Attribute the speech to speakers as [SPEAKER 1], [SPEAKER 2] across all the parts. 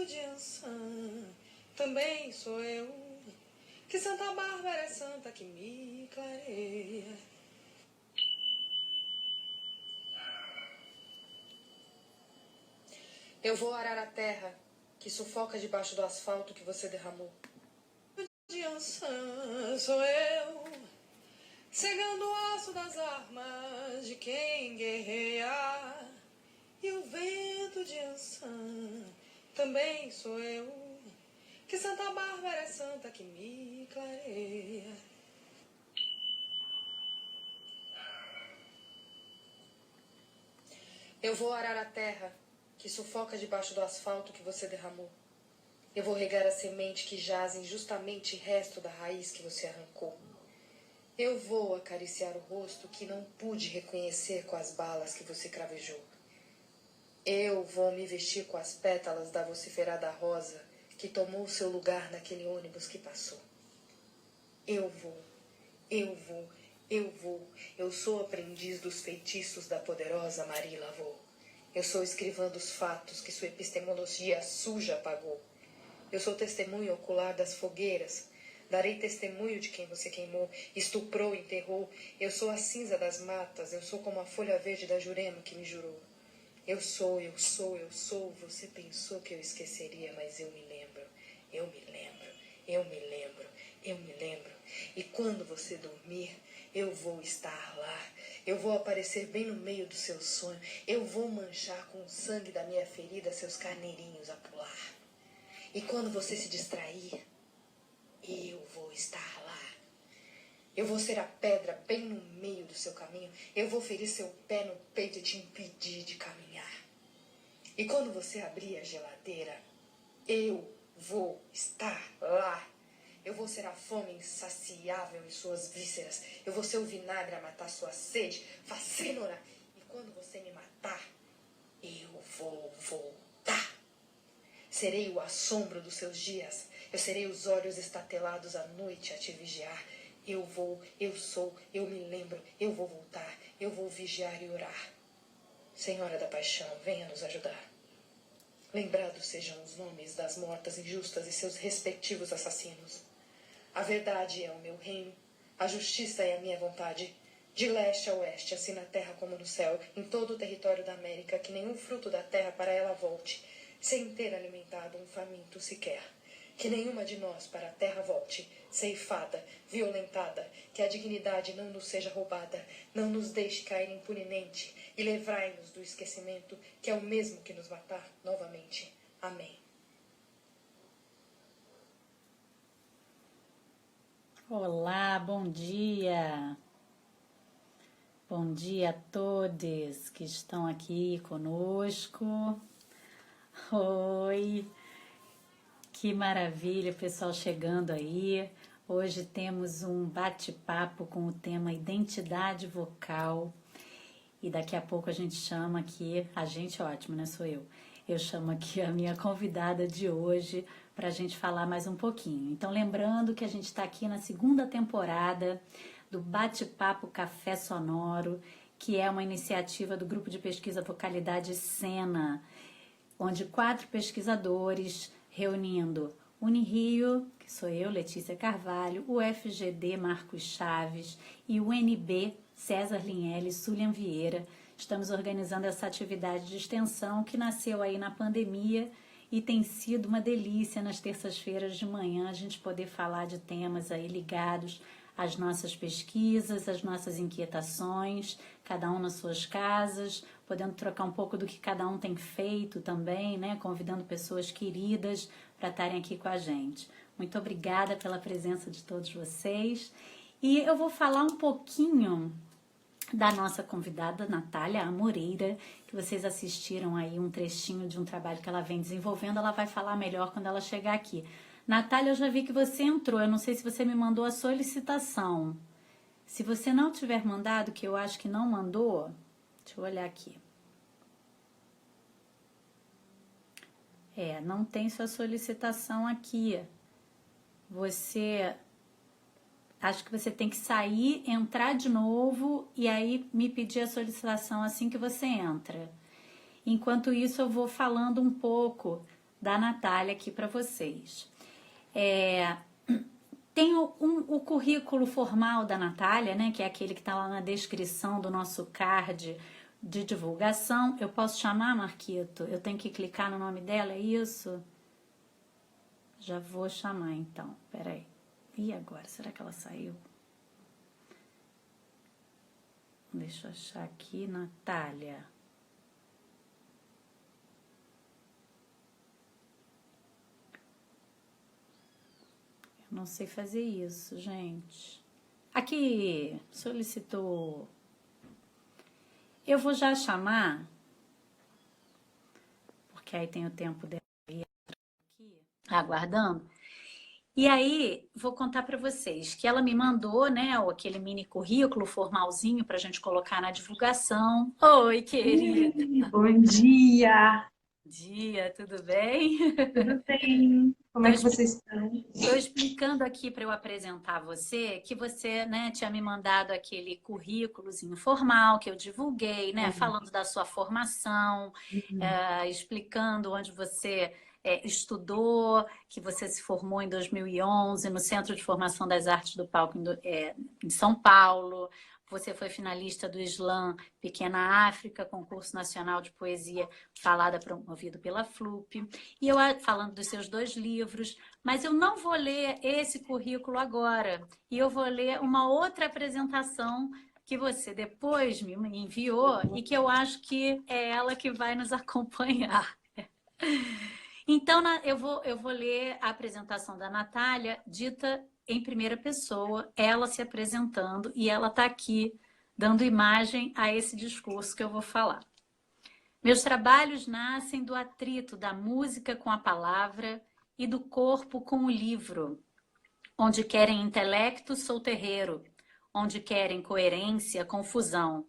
[SPEAKER 1] vento de Ançã também sou eu, que Santa Bárbara é santa que me clareia. Eu vou arar a terra que sufoca debaixo do asfalto que você derramou. De Ançã sou eu, cegando o aço das armas de quem guerreia. E o vento de Ançã também sou eu, que Santa Bárbara é santa que me clareia. Eu vou arar a terra que sufoca debaixo do asfalto que você derramou. Eu vou regar a semente que jaz injustamente resto da raiz que você arrancou. Eu vou acariciar o rosto que não pude reconhecer com as balas que você cravejou. Eu vou me vestir com as pétalas da vociferada rosa que tomou seu lugar naquele ônibus que passou. Eu vou. Eu sou aprendiz dos feitiços da poderosa Marie Laveau. Eu sou escrivã dos fatos que sua epistemologia suja apagou. Eu sou testemunho ocular das fogueiras. Darei testemunho de quem você queimou, estuprou, enterrou. Eu sou a cinza das matas. Eu sou como a folha verde da Jurema que me jurou. Eu sou. Você pensou que eu esqueceria, mas eu me lembro. E quando você dormir, eu vou estar lá. Eu vou aparecer bem no meio do seu sonho. Eu vou manchar com o sangue da minha ferida seus carneirinhos a pular. E quando você se distrair, eu vou estar lá. Eu vou ser a pedra bem no meio do seu caminho. Eu vou ferir seu pé no peito e te impedir de caminhar. E quando você abrir a geladeira, eu vou estar lá. Eu vou ser a fome insaciável em suas vísceras. Eu vou ser o vinagre a matar sua sede, facínora. E quando você me matar, eu vou voltar. Serei o assombro dos seus dias. Eu serei os olhos estatelados à noite a te vigiar. Eu vou, eu sou, eu me lembro, eu vou voltar. Eu vou vigiar e orar. Senhora da Paixão, venha nos ajudar. Lembrados sejam os nomes das mortas injustas e seus respectivos assassinos. A verdade é o meu reino, a justiça é a minha vontade. De leste a oeste, assim na terra como no céu, em todo o território da América, que nenhum fruto da terra para ela volte, sem ter alimentado um faminto sequer. Que nenhuma de nós para a terra volte, ceifada, violentada, que a dignidade não nos seja roubada, não nos deixe cair impunemente, e livrai-nos do esquecimento, que é o mesmo que nos matar novamente. Amém.
[SPEAKER 2] Olá, bom dia! Bom dia a todos que estão aqui conosco. Oi! Que maravilha, pessoal chegando aí. Hoje temos um bate-papo com o tema identidade vocal. E daqui a pouco a gente chama aqui, a gente ótimo, né? Sou eu. Eu chamo aqui a minha convidada de hoje para a gente falar mais um pouquinho. Então, lembrando que a gente está aqui na segunda temporada do Bate-Papo Café Sonoro, que é uma iniciativa do Grupo de Pesquisa Vocalidade Sena, onde 4 pesquisadores, reunindo Unirio, que sou eu, Letícia Carvalho, o FGD Marcos Chaves e o NB César Linelli e Sulian Vieira, estamos organizando essa atividade de extensão que nasceu aí na pandemia e tem sido uma delícia nas terças-feiras de manhã a gente poder falar de temas aí ligados às nossas pesquisas, às nossas inquietações, cada um nas suas casas, podendo trocar um pouco do que cada um tem feito também, né? Convidando pessoas queridas para estarem aqui com a gente. Muito obrigada pela presença de todos vocês. E eu vou falar um pouquinho da nossa convidada, Natália Amoreira, que vocês assistiram aí um trechinho de um trabalho que ela vem desenvolvendo. Ela vai falar melhor quando ela chegar aqui. Natália, eu já vi que você entrou, eu não sei se você me mandou a solicitação. Se você não tiver mandado, que eu acho que não mandou, deixa eu olhar aqui. Não tem sua solicitação aqui. Acho que você tem que sair, entrar de novo e aí me pedir a solicitação assim que você entra. Enquanto isso, eu vou falando um pouco da Natália aqui para vocês. Tem o currículo formal da Natália, né, que é aquele que está lá na descrição do nosso card de divulgação. Eu posso chamar, Marquito? Eu tenho que clicar no nome dela, é isso? Já vou chamar, então. Peraí. E agora? Será que ela saiu? Deixa eu achar aqui, Natália. Eu não sei fazer isso, gente. Aqui, solicitou. Eu vou já chamar, porque aí tem o tempo dela aqui, aguardando. E aí, vou contar para vocês que ela me mandou, né, aquele mini currículo formalzinho para a gente colocar na divulgação. Oi, querida.
[SPEAKER 3] Bom dia!
[SPEAKER 2] Bom dia, tudo bem?
[SPEAKER 3] Tudo bem? Como é que vocês estão?
[SPEAKER 2] Estou explicando aqui para eu apresentar você, que você, né, tinha me mandado aquele currículozinho formal que eu divulguei, né, falando da sua formação, explicando onde você estudou, que você se formou em 2011 no Centro de Formação das Artes do Palco em São Paulo. Você foi finalista do Slam Pequena África, concurso nacional de poesia falada promovido pela FLUP. E eu falando dos seus 2 livros, mas eu não vou ler esse currículo agora. E eu vou ler uma outra apresentação que você depois me enviou e que eu acho que é ela que vai nos acompanhar. Então, eu vou ler a apresentação da Natália, dita em primeira pessoa, ela se apresentando, e ela está aqui dando imagem a esse discurso que eu vou falar. Meus trabalhos nascem do atrito da música com a palavra e do corpo com o livro. Onde querem intelecto, sou terreiro. Onde querem coerência, confusão.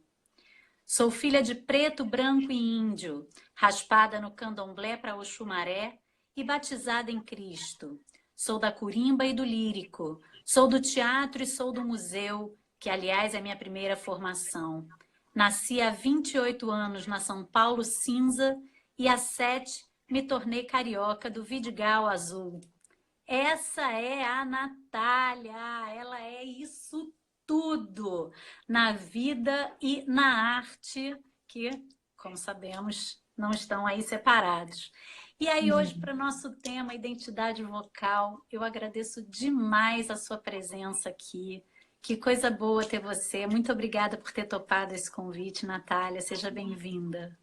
[SPEAKER 2] Sou filha de preto, branco e índio, raspada no candomblé para Oxumaré e batizada em Cristo. Sou da curimba e do lírico, sou do teatro e sou do museu, que aliás é minha primeira formação. Nasci há 28 anos na São Paulo cinza e há 7 me tornei carioca do Vidigal azul. Essa é a Natália, ela é isso tudo na vida e na arte, que, como sabemos, não estão aí separados. E aí hoje, para o nosso tema, identidade vocal, eu agradeço demais a sua presença aqui. Que coisa boa ter você. Muito obrigada por ter topado esse convite, Natália. Seja bem-vinda.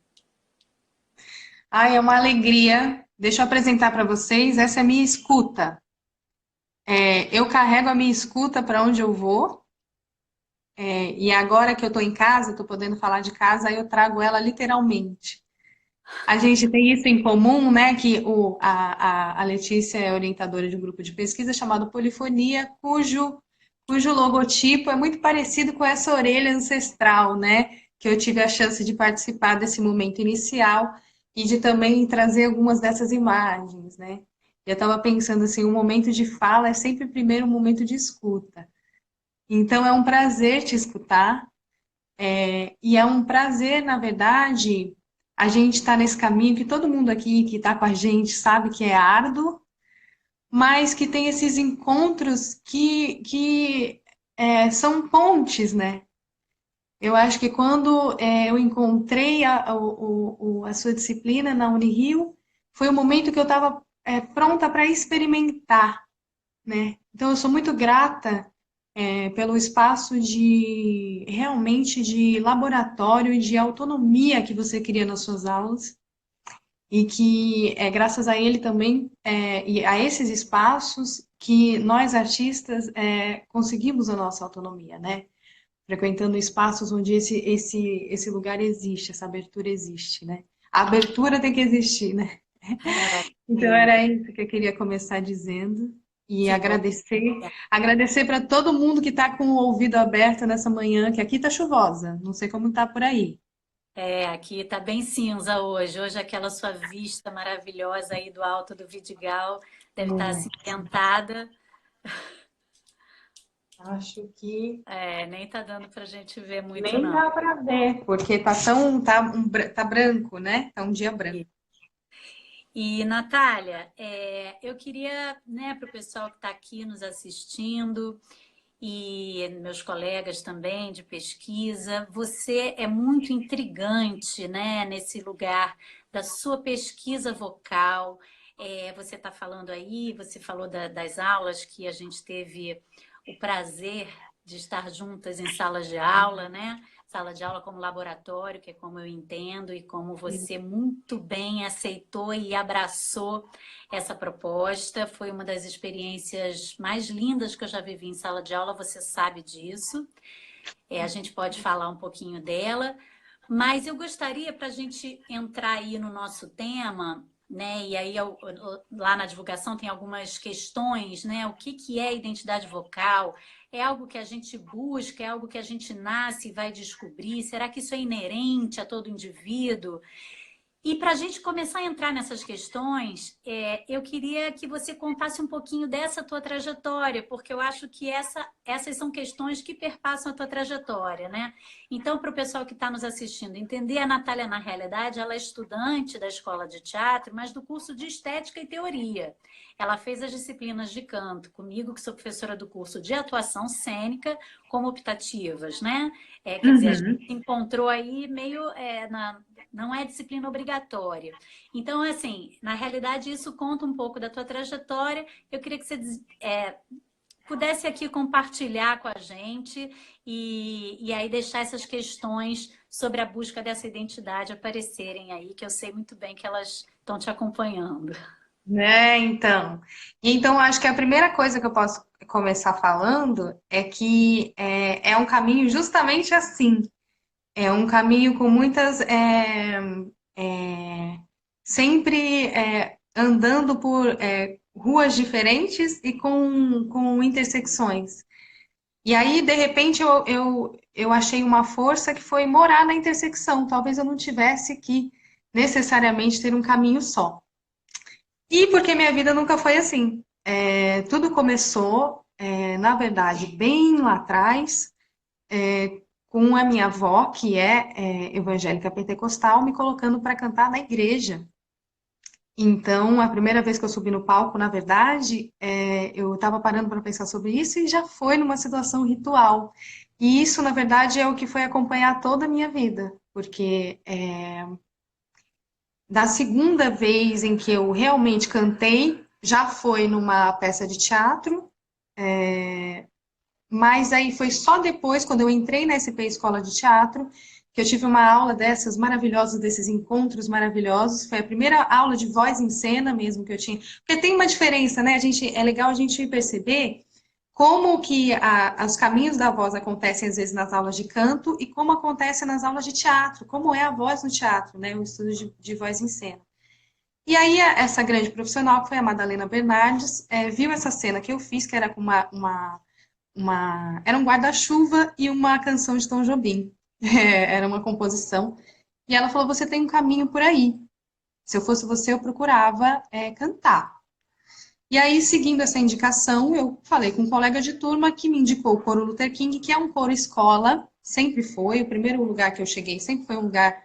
[SPEAKER 3] Ai, é uma alegria. Deixa eu apresentar para vocês. Essa é a minha escuta. Eu carrego a minha escuta para onde eu vou. E agora que eu estou em casa, estou podendo falar de casa, aí eu trago ela literalmente. A gente tem isso em comum, né? Que a Letícia é orientadora de um grupo de pesquisa chamado Polifonia, cujo logotipo é muito parecido com essa orelha ancestral, né? Que eu tive a chance de participar desse momento inicial e de também trazer algumas dessas imagens, né? Eu estava pensando assim, o momento de fala é sempre primeiro um momento de escuta. Então é um prazer te escutar, e é um prazer, na verdade, a gente estar nesse caminho que todo mundo aqui que está com a gente sabe que é árduo, mas que tem esses encontros que são pontes, né? Eu acho que quando eu encontrei a sua disciplina na Unirio, foi o momento que eu estava pronta para experimentar, né? Então, eu sou muito grata pelo espaço de realmente de laboratório e de autonomia que você cria nas suas aulas e que é graças a ele também e a esses espaços que nós artistas conseguimos a nossa autonomia, né? Frequentando espaços onde esse lugar existe, essa abertura existe, né? A abertura tem que existir, né? Então era isso que eu queria começar dizendo. E agradecer para todo mundo que está com o ouvido aberto nessa manhã, que aqui está chuvosa, não sei como está por aí.
[SPEAKER 2] Aqui tá bem cinza hoje. Hoje aquela sua vista maravilhosa aí do alto do Vidigal deve estar acinzentada.
[SPEAKER 3] Acho que
[SPEAKER 2] Nem tá dando pra gente ver muito,
[SPEAKER 3] nem
[SPEAKER 2] não.
[SPEAKER 3] dá para ver, porque tá branco, né? Tá um dia branco.
[SPEAKER 2] E, Natália, eu queria, né, para o pessoal que está aqui nos assistindo e meus colegas também de pesquisa, você é muito intrigante, né, nesse lugar da sua pesquisa vocal. Você está falando aí, você falou das aulas que a gente teve o prazer de estar juntas em salas de aula, né? Sala de aula como laboratório, que é como eu entendo, e como você muito bem aceitou e abraçou essa proposta. Foi uma das experiências mais lindas que eu já vivi em sala de aula, você sabe disso. A gente pode falar um pouquinho dela, mas eu gostaria, para a gente entrar aí no nosso tema, né? E aí lá na divulgação tem algumas questões, né? O que é identidade vocal? É algo que a gente busca? É algo que a gente nasce e vai descobrir? Será que isso é inerente a todo indivíduo? E para a gente começar a entrar nessas questões, eu queria que você contasse um pouquinho dessa tua trajetória, porque eu acho que essas são questões que perpassam a tua trajetória, né? Então, para o pessoal que está nos assistindo entender, a Natália, na realidade, ela é estudante da escola de teatro, mas do curso de Estética e Teoria. Ela fez as disciplinas de canto comigo, que sou professora do curso de Atuação Cênica, como optativas, né? Quer dizer, a gente
[SPEAKER 3] Uhum.
[SPEAKER 2] se encontrou aí meio não é disciplina obrigatória. Então, assim, na realidade, isso conta um pouco da tua trajetória. Eu queria que você pudesse aqui compartilhar com a gente e aí deixar essas questões sobre a busca dessa identidade aparecerem aí, que eu sei muito bem que elas estão te acompanhando.
[SPEAKER 3] Né, então. E então, acho que a primeira coisa que eu posso começar falando é que é um caminho justamente assim. É um caminho com muitas. Sempre andando por ruas diferentes e com intersecções. E aí, de repente, eu achei uma força que foi morar na intersecção. Talvez eu não tivesse que necessariamente ter um caminho só. E porque minha vida nunca foi assim. Tudo começou, na verdade, bem lá atrás, com a minha avó, que é evangélica pentecostal, me colocando para cantar na igreja. Então, a primeira vez que eu subi no palco, na verdade, eu estava parando para pensar sobre isso e já foi numa situação ritual. E isso, na verdade, é o que foi acompanhar toda a minha vida, porque da segunda vez em que eu realmente cantei, já foi numa peça de teatro, mas aí foi só depois, quando eu entrei na SP Escola de Teatro, que eu tive uma aula dessas maravilhosas, desses encontros maravilhosos. Foi a primeira aula de voz em cena mesmo que eu tinha. Porque tem uma diferença, né? É legal a gente perceber como que os caminhos da voz acontecem às vezes nas aulas de canto e como acontece nas aulas de teatro, como é a voz no teatro, né? O estudo de voz em cena. E aí essa grande profissional, que foi a Madalena Bernardes, viu essa cena que eu fiz, que era com era um guarda-chuva e uma canção de Tom Jobim. Era uma composição. E ela falou: você tem um caminho por aí. Se eu fosse você, eu procurava cantar. E aí, seguindo essa indicação, eu falei com um colega de turma que me indicou o Coro Luther King, que é um coro escola, sempre foi. O primeiro lugar que eu cheguei sempre foi um lugar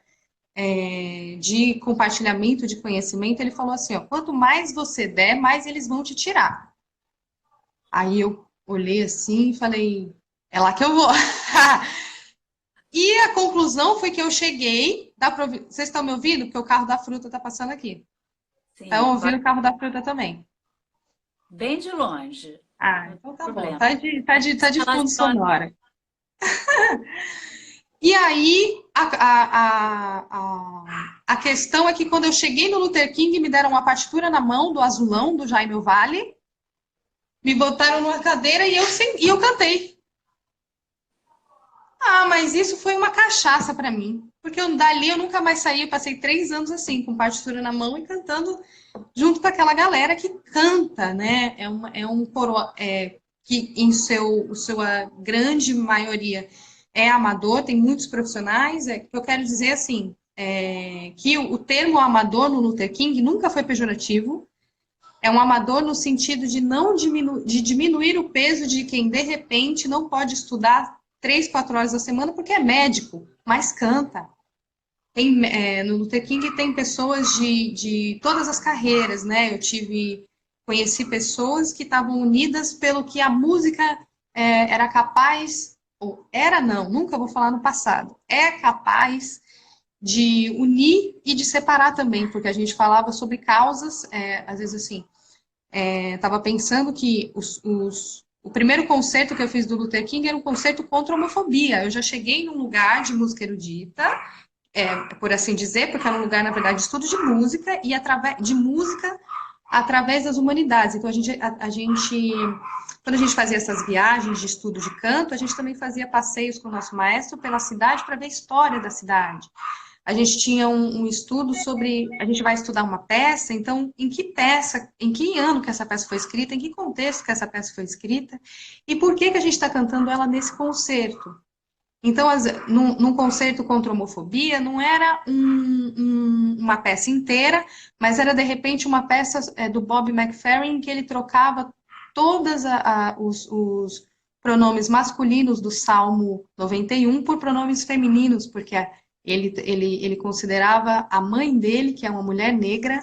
[SPEAKER 3] de compartilhamento de conhecimento. Ele falou assim: ó, quanto mais você der, mais eles vão te tirar. Aí eu olhei assim e falei: é lá que eu vou. E a conclusão foi que eu cheguei. Vocês estão me ouvindo? Porque o carro da fruta está passando aqui. Estão
[SPEAKER 2] Sim,
[SPEAKER 3] ouvindo o carro da fruta também.
[SPEAKER 2] bem de longe,
[SPEAKER 3] Ah,
[SPEAKER 2] não tem
[SPEAKER 3] então tá bom.
[SPEAKER 2] problema.
[SPEAKER 3] Tá de fundo
[SPEAKER 2] Relaciona.
[SPEAKER 3] sonora. E aí, a questão é que quando eu cheguei no Luther King, me deram uma partitura na mão do Azulão, do Jaime Vale, me botaram numa cadeira e eu cantei. Ah, mas isso foi uma cachaça para mim. Porque dali eu nunca mais saí, eu passei 3 anos assim, com partitura na mão e cantando junto com aquela galera que canta, né? É um coro que em sua grande maioria é amador, tem muitos profissionais. Eu quero dizer assim, que o termo amador no Luther King nunca foi pejorativo. É um amador no sentido de não de diminuir o peso de quem, de repente, não pode estudar 3, 4 horas da semana porque é médico, mas canta. no Luther King tem pessoas de todas as carreiras, né? Conheci pessoas que estavam unidas pelo que a música era capaz, ou era não, nunca vou falar no passado, é capaz de unir e de separar também, porque a gente falava sobre causas, às vezes assim, estava pensando que o primeiro concerto que eu fiz do Luther King era um concerto contra a homofobia. Eu já cheguei num lugar de música erudita, por assim dizer, porque era um lugar, na verdade, de estudo de música e através das humanidades. Então, quando a gente fazia essas viagens de estudo de canto, a gente também fazia passeios com o nosso maestro pela cidade para ver a história da cidade. A gente tinha um estudo sobre. A gente vai estudar uma peça, então, em que ano que essa peça foi escrita, em que contexto que essa peça foi escrita, e por que a gente está cantando ela nesse concerto. Então, num concerto contra a homofobia, não era uma peça inteira, mas era, de repente, uma peça do Bob McFerrin, que ele trocava todos os pronomes masculinos do Salmo 91 por pronomes femininos, porque ele considerava a mãe dele, que é uma mulher negra,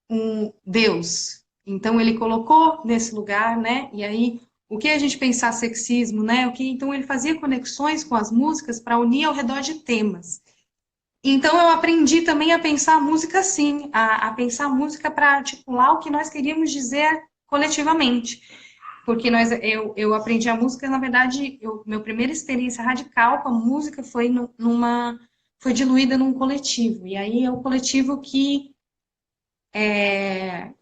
[SPEAKER 3] um Deus. Então, ele colocou nesse lugar, né? E aí o que a gente pensar sexismo, né? Então ele fazia conexões com as músicas para unir ao redor de temas. Então eu aprendi também a pensar a música assim, a pensar a música para articular o que nós queríamos dizer coletivamente. Porque eu aprendi a música, na verdade, minha primeira experiência radical com a música foi diluída num coletivo. E aí é o coletivo que é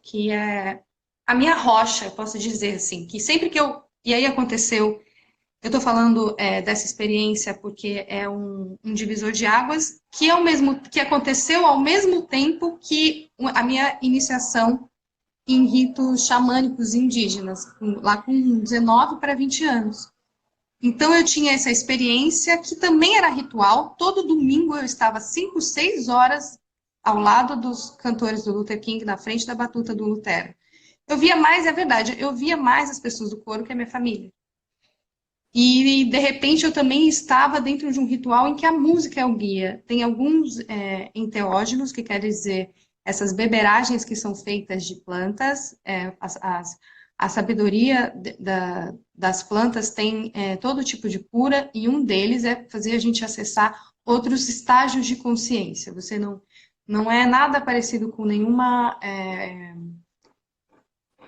[SPEAKER 3] a minha rocha, posso dizer assim, que sempre que e aí aconteceu, eu estou falando dessa experiência porque é um divisor de águas que aconteceu ao mesmo tempo que a minha iniciação em ritos xamânicos indígenas, lá com 19 para 20 anos. Então eu tinha essa experiência que também era ritual. Todo domingo eu estava 5, 6 horas ao lado dos cantores do Luther King, na frente da batuta do Lutero. Eu via mais, é verdade, eu via mais as pessoas do coro que a minha família. E, de repente, eu também estava dentro de um ritual em que a música é o guia. Tem alguns enteógenos, que quer dizer essas beberagens que são feitas de plantas. A sabedoria das plantas tem todo tipo de cura, e um deles é fazer a gente acessar outros estágios de consciência. Você não é nada parecido com nenhuma...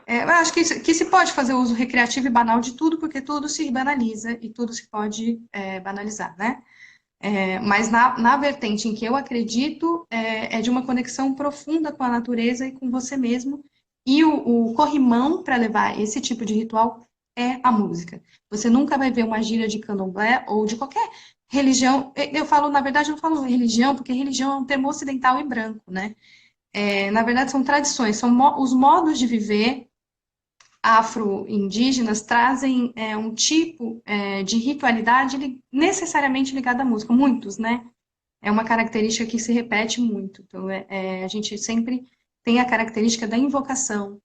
[SPEAKER 3] eu acho que se pode fazer uso recreativo e banal de tudo, porque tudo se banaliza e tudo se pode banalizar, né? Mas na vertente em que eu acredito é de uma conexão profunda com a natureza e com você mesmo. E o corrimão para levar esse tipo de ritual é a música. Você nunca vai ver uma gíria de candomblé ou de qualquer religião. Eu falo, na verdade, eu não falo religião, porque religião é um termo ocidental e branco, né? Na verdade, são tradições, são os modos de viver afro-indígenas trazem um tipo de ritualidade necessariamente ligada à música, muitos, né? É uma característica que se repete muito. Então, a gente sempre tem a característica da invocação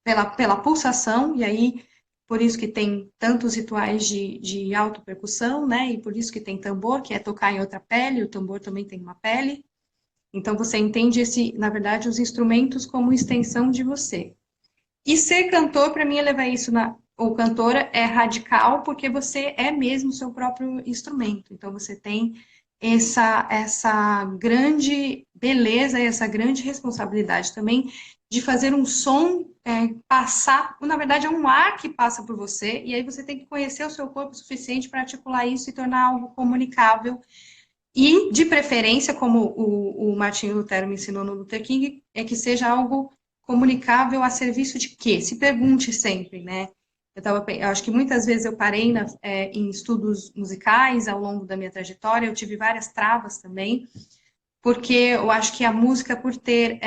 [SPEAKER 3] pela pulsação, e aí, por isso que tem tantos rituais de autopercussão, né? E por isso que tem tambor, que é tocar em outra pele, o tambor também tem uma pele. Então, você entende na verdade, os instrumentos como extensão de você. E ser cantor, para mim, é levar isso ou cantora é radical, porque você é mesmo o seu próprio instrumento. Então, você tem essa grande beleza e essa grande responsabilidade também de fazer um som passar. Na verdade, é um ar que passa por você, e aí você tem que conhecer o seu corpo o suficiente para articular isso e tornar algo comunicável. E, de preferência, como o Martinho Lutero me ensinou no Luther King, é que seja algo comunicável a serviço de quê? Se pergunte sempre, né? Eu acho que muitas vezes eu parei em estudos musicais ao longo da minha trajetória, eu tive várias travas também, porque eu acho que a música, por ter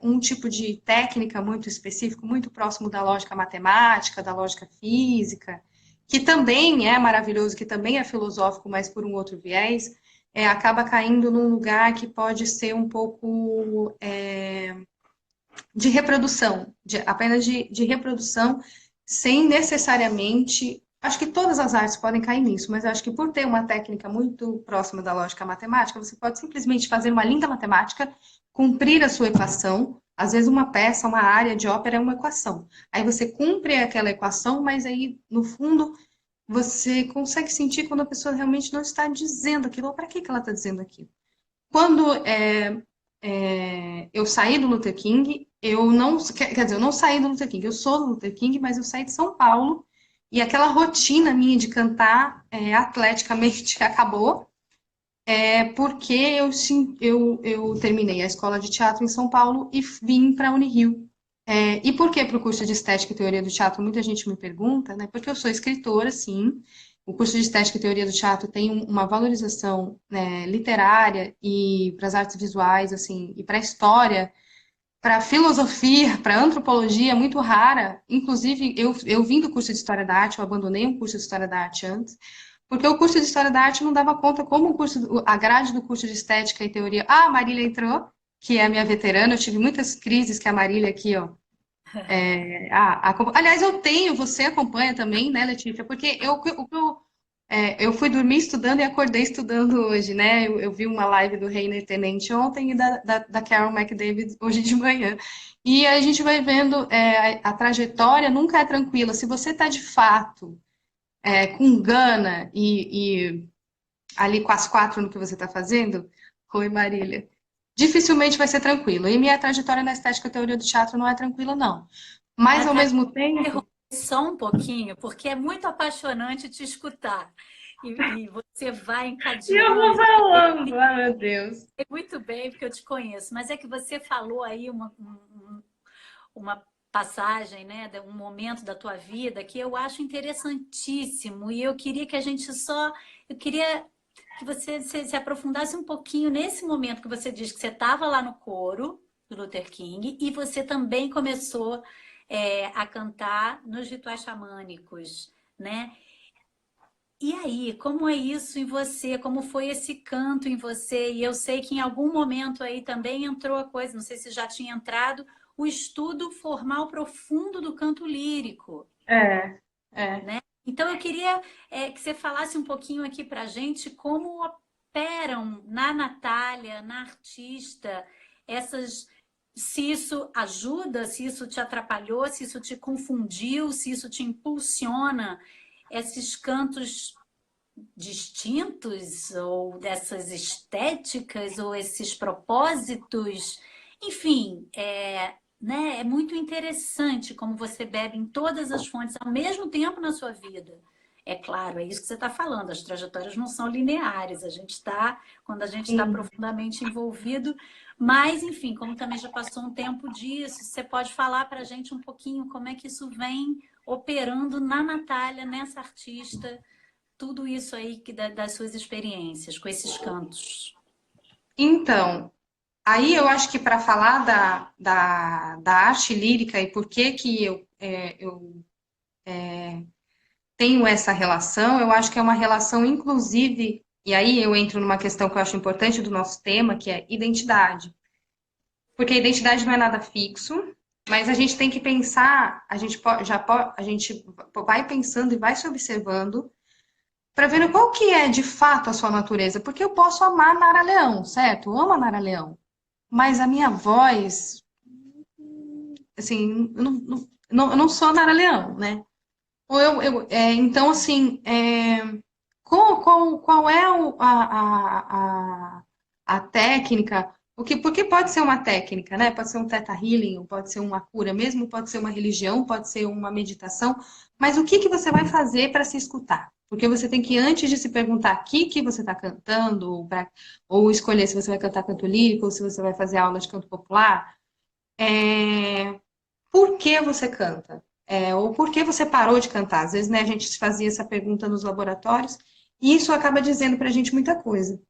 [SPEAKER 3] um tipo de técnica muito específico, muito próximo da lógica matemática, da lógica física, que também é maravilhoso, que também é filosófico, mas por um outro viés, acaba caindo num lugar que pode ser um pouco de reprodução, apenas de reprodução, sem necessariamente Acho que todas as artes podem cair nisso, mas eu acho que por ter uma técnica muito próxima da lógica matemática, você pode simplesmente fazer uma linda matemática, cumprir a sua equação. Às vezes uma peça, uma área de ópera é uma equação. Aí você cumpre aquela equação, mas aí, no fundo, você consegue sentir quando a pessoa realmente não está dizendo aquilo, ou para que ela está dizendo aquilo. Quando eu saí do Luther King, eu não, quer dizer, eu não saí do Luther King, eu sou do Luther King, mas eu saí de São Paulo, e aquela rotina minha de cantar atleticamente acabou, porque eu terminei a escola de teatro em São Paulo e vim para a Unirio. E por que para o curso de Estética e Teoria do Teatro? Muita gente me pergunta, né? Porque eu sou escritora, sim. O curso de Estética e Teoria do Teatro tem uma valorização, né, literária e para as artes visuais, assim, e para a história, para a filosofia, para a antropologia, muito rara. Inclusive, eu vim do curso de História da Arte, eu abandonei um curso de História da Arte antes, porque o curso de História da Arte não dava conta como a grade do curso de Estética e Teoria. Ah, a Marília entrou, que é a minha veterana, eu tive muitas crises que a Marília aqui, ó. Aliás, você acompanha também, né, Letícia? Porque eu fui dormir estudando e acordei estudando hoje, né? Eu vi uma live do Reiner Tenente ontem e da Carol McDavid hoje de manhã. E a gente vai vendo a trajetória nunca é tranquila. Se você está de fato com gana e ali com as quatro no que você está fazendo, oi Marília, dificilmente vai ser tranquilo. E minha trajetória na estética e teoria do teatro não é tranquila, não. Mas ao
[SPEAKER 2] Natália,
[SPEAKER 3] mesmo tempo.
[SPEAKER 2] só um pouquinho, porque é muito apaixonante te escutar. E você vai
[SPEAKER 3] E eu vou
[SPEAKER 2] encadeando.
[SPEAKER 3] falando, ai meu Deus.
[SPEAKER 2] Muito bem, porque eu te conheço, mas é que você falou aí uma passagem, né, um momento da tua vida que eu acho interessantíssimo e eu queria que a gente eu queria que você se aprofundasse um pouquinho nesse momento que você diz que você estava lá no coro do Luther King e você também começou a cantar nos rituais xamânicos, né? E aí, como é isso em você? Como foi esse canto em você? E eu sei que em algum momento aí também entrou a coisa, não sei se já tinha entrado, o estudo formal profundo do canto lírico,
[SPEAKER 3] É, é.
[SPEAKER 2] né? Então eu queria que você falasse um pouquinho aqui pra gente como operam na Natália, na artista, essas... Se isso ajuda, se isso te atrapalhou, se isso te confundiu, se isso te impulsiona, esses cantos distintos ou dessas estéticas ou esses propósitos, enfim, né, é muito interessante como você bebe em todas as fontes ao mesmo tempo na sua vida. É claro, é isso que você está falando, as trajetórias não são lineares, quando a gente está
[SPEAKER 3] Sim.
[SPEAKER 2] profundamente envolvido, mas, enfim, como também já passou um tempo disso, você pode falar para a gente um pouquinho como é que isso vem operando na Natália, nessa artista, tudo isso aí das suas experiências com esses cantos.
[SPEAKER 3] Então, aí eu acho que para falar da arte lírica e por que que eu tenho essa relação, eu acho que é uma relação inclusive, e aí eu entro numa questão que eu acho importante do nosso tema, que é identidade. Porque a identidade não é nada fixo, mas a gente tem que pensar, a gente vai pensando e vai se observando para ver qual que é de fato a sua natureza. Porque eu posso amar Nara Leão, certo? Eu amo a Nara Leão. Mas a minha voz, assim, eu não sou a Nara Leão, né? Então, assim, qual é a técnica? Porque pode ser uma técnica, né? Pode ser um teta healing, pode ser uma cura mesmo, pode ser uma religião, pode ser uma meditação. Mas o que que você vai fazer para se escutar? Porque você tem que, antes de se perguntar o que você está cantando, ou escolher se você vai cantar canto lírico, ou se você vai fazer aula de canto popular, por que você canta? Ou por que você parou de cantar? Às vezes, né, a gente fazia essa pergunta nos laboratórios, e isso acaba dizendo para a gente muita coisa.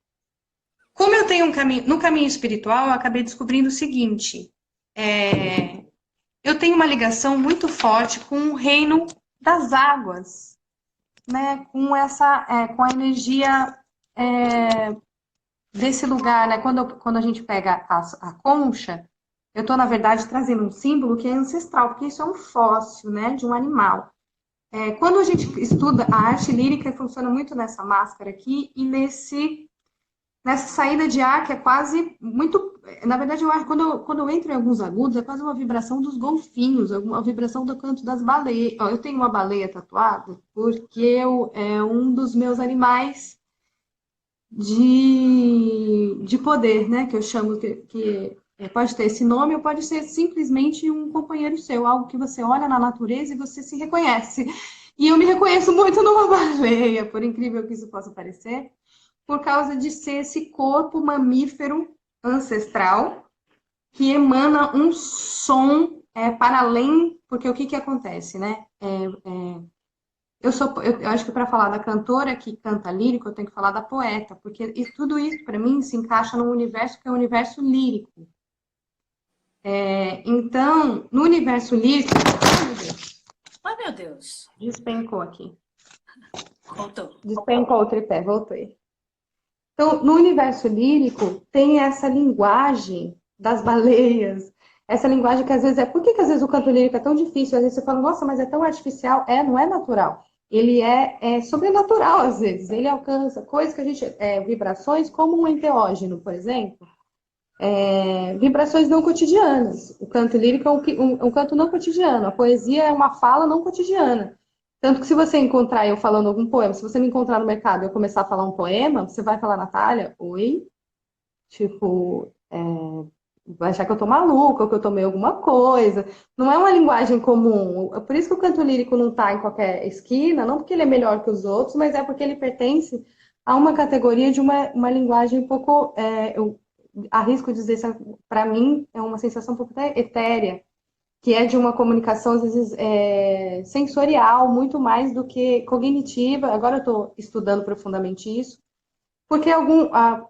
[SPEAKER 3] Como eu tenho no caminho espiritual, eu acabei descobrindo o seguinte: eu tenho uma ligação muito forte com o reino das águas, né? Com a energia desse lugar, né? Quando a gente pega a concha, eu estou, na verdade, trazendo um símbolo que é ancestral, porque isso é um fóssil, né, de um animal. quando a gente estuda a arte lírica, funciona muito nessa máscara aqui e nessa saída de ar que é quase muito. Na verdade, eu acho que quando eu entro em alguns agudos, é quase uma vibração dos golfinhos, uma vibração do canto das baleias. Ó, eu tenho uma baleia tatuada porque é um dos meus animais de poder, né? Que eu chamo pode ter esse nome ou pode ser simplesmente um companheiro seu, algo que você olha na natureza e você se reconhece. E eu me reconheço muito numa baleia, por incrível que isso possa parecer, por causa de ser esse corpo mamífero ancestral que emana um som para além, porque o que que acontece, né? Eu acho que para falar da cantora que canta lírico, eu tenho que falar da poeta, porque tudo isso para mim se encaixa num universo que é o universo lírico. Então, no universo lírico, ai meu Deus,
[SPEAKER 2] Ai, meu Deus.
[SPEAKER 3] despencou aqui,
[SPEAKER 2] Voltou.
[SPEAKER 3] despencou o tripé, voltei. Então, no universo lírico, tem essa linguagem das baleias, essa linguagem que às vezes Por que às vezes o canto lírico é tão difícil? Às vezes você fala, nossa, mas é tão artificial. Não é natural. Ele é sobrenatural, às vezes. Ele alcança coisas que a gente. Vibrações como um enteógeno, por exemplo. Vibrações não cotidianas. O canto lírico é um canto não cotidiano. A poesia é uma fala não cotidiana. Tanto que se você encontrar eu falando algum poema, se você me encontrar no mercado e eu começar a falar um poema, você vai falar, Natália, oi? Tipo, vai achar que eu tô maluca, ou que eu tomei alguma coisa. Não é uma linguagem comum. Por isso que o canto lírico não tá em qualquer esquina, não porque ele é melhor que os outros, mas é porque ele pertence a uma categoria de uma linguagem um pouco, eu arrisco dizer, para mim, é uma sensação um pouco até etérea, que é de uma comunicação, às vezes, sensorial, muito mais do que cognitiva. Agora eu estou estudando profundamente isso, porque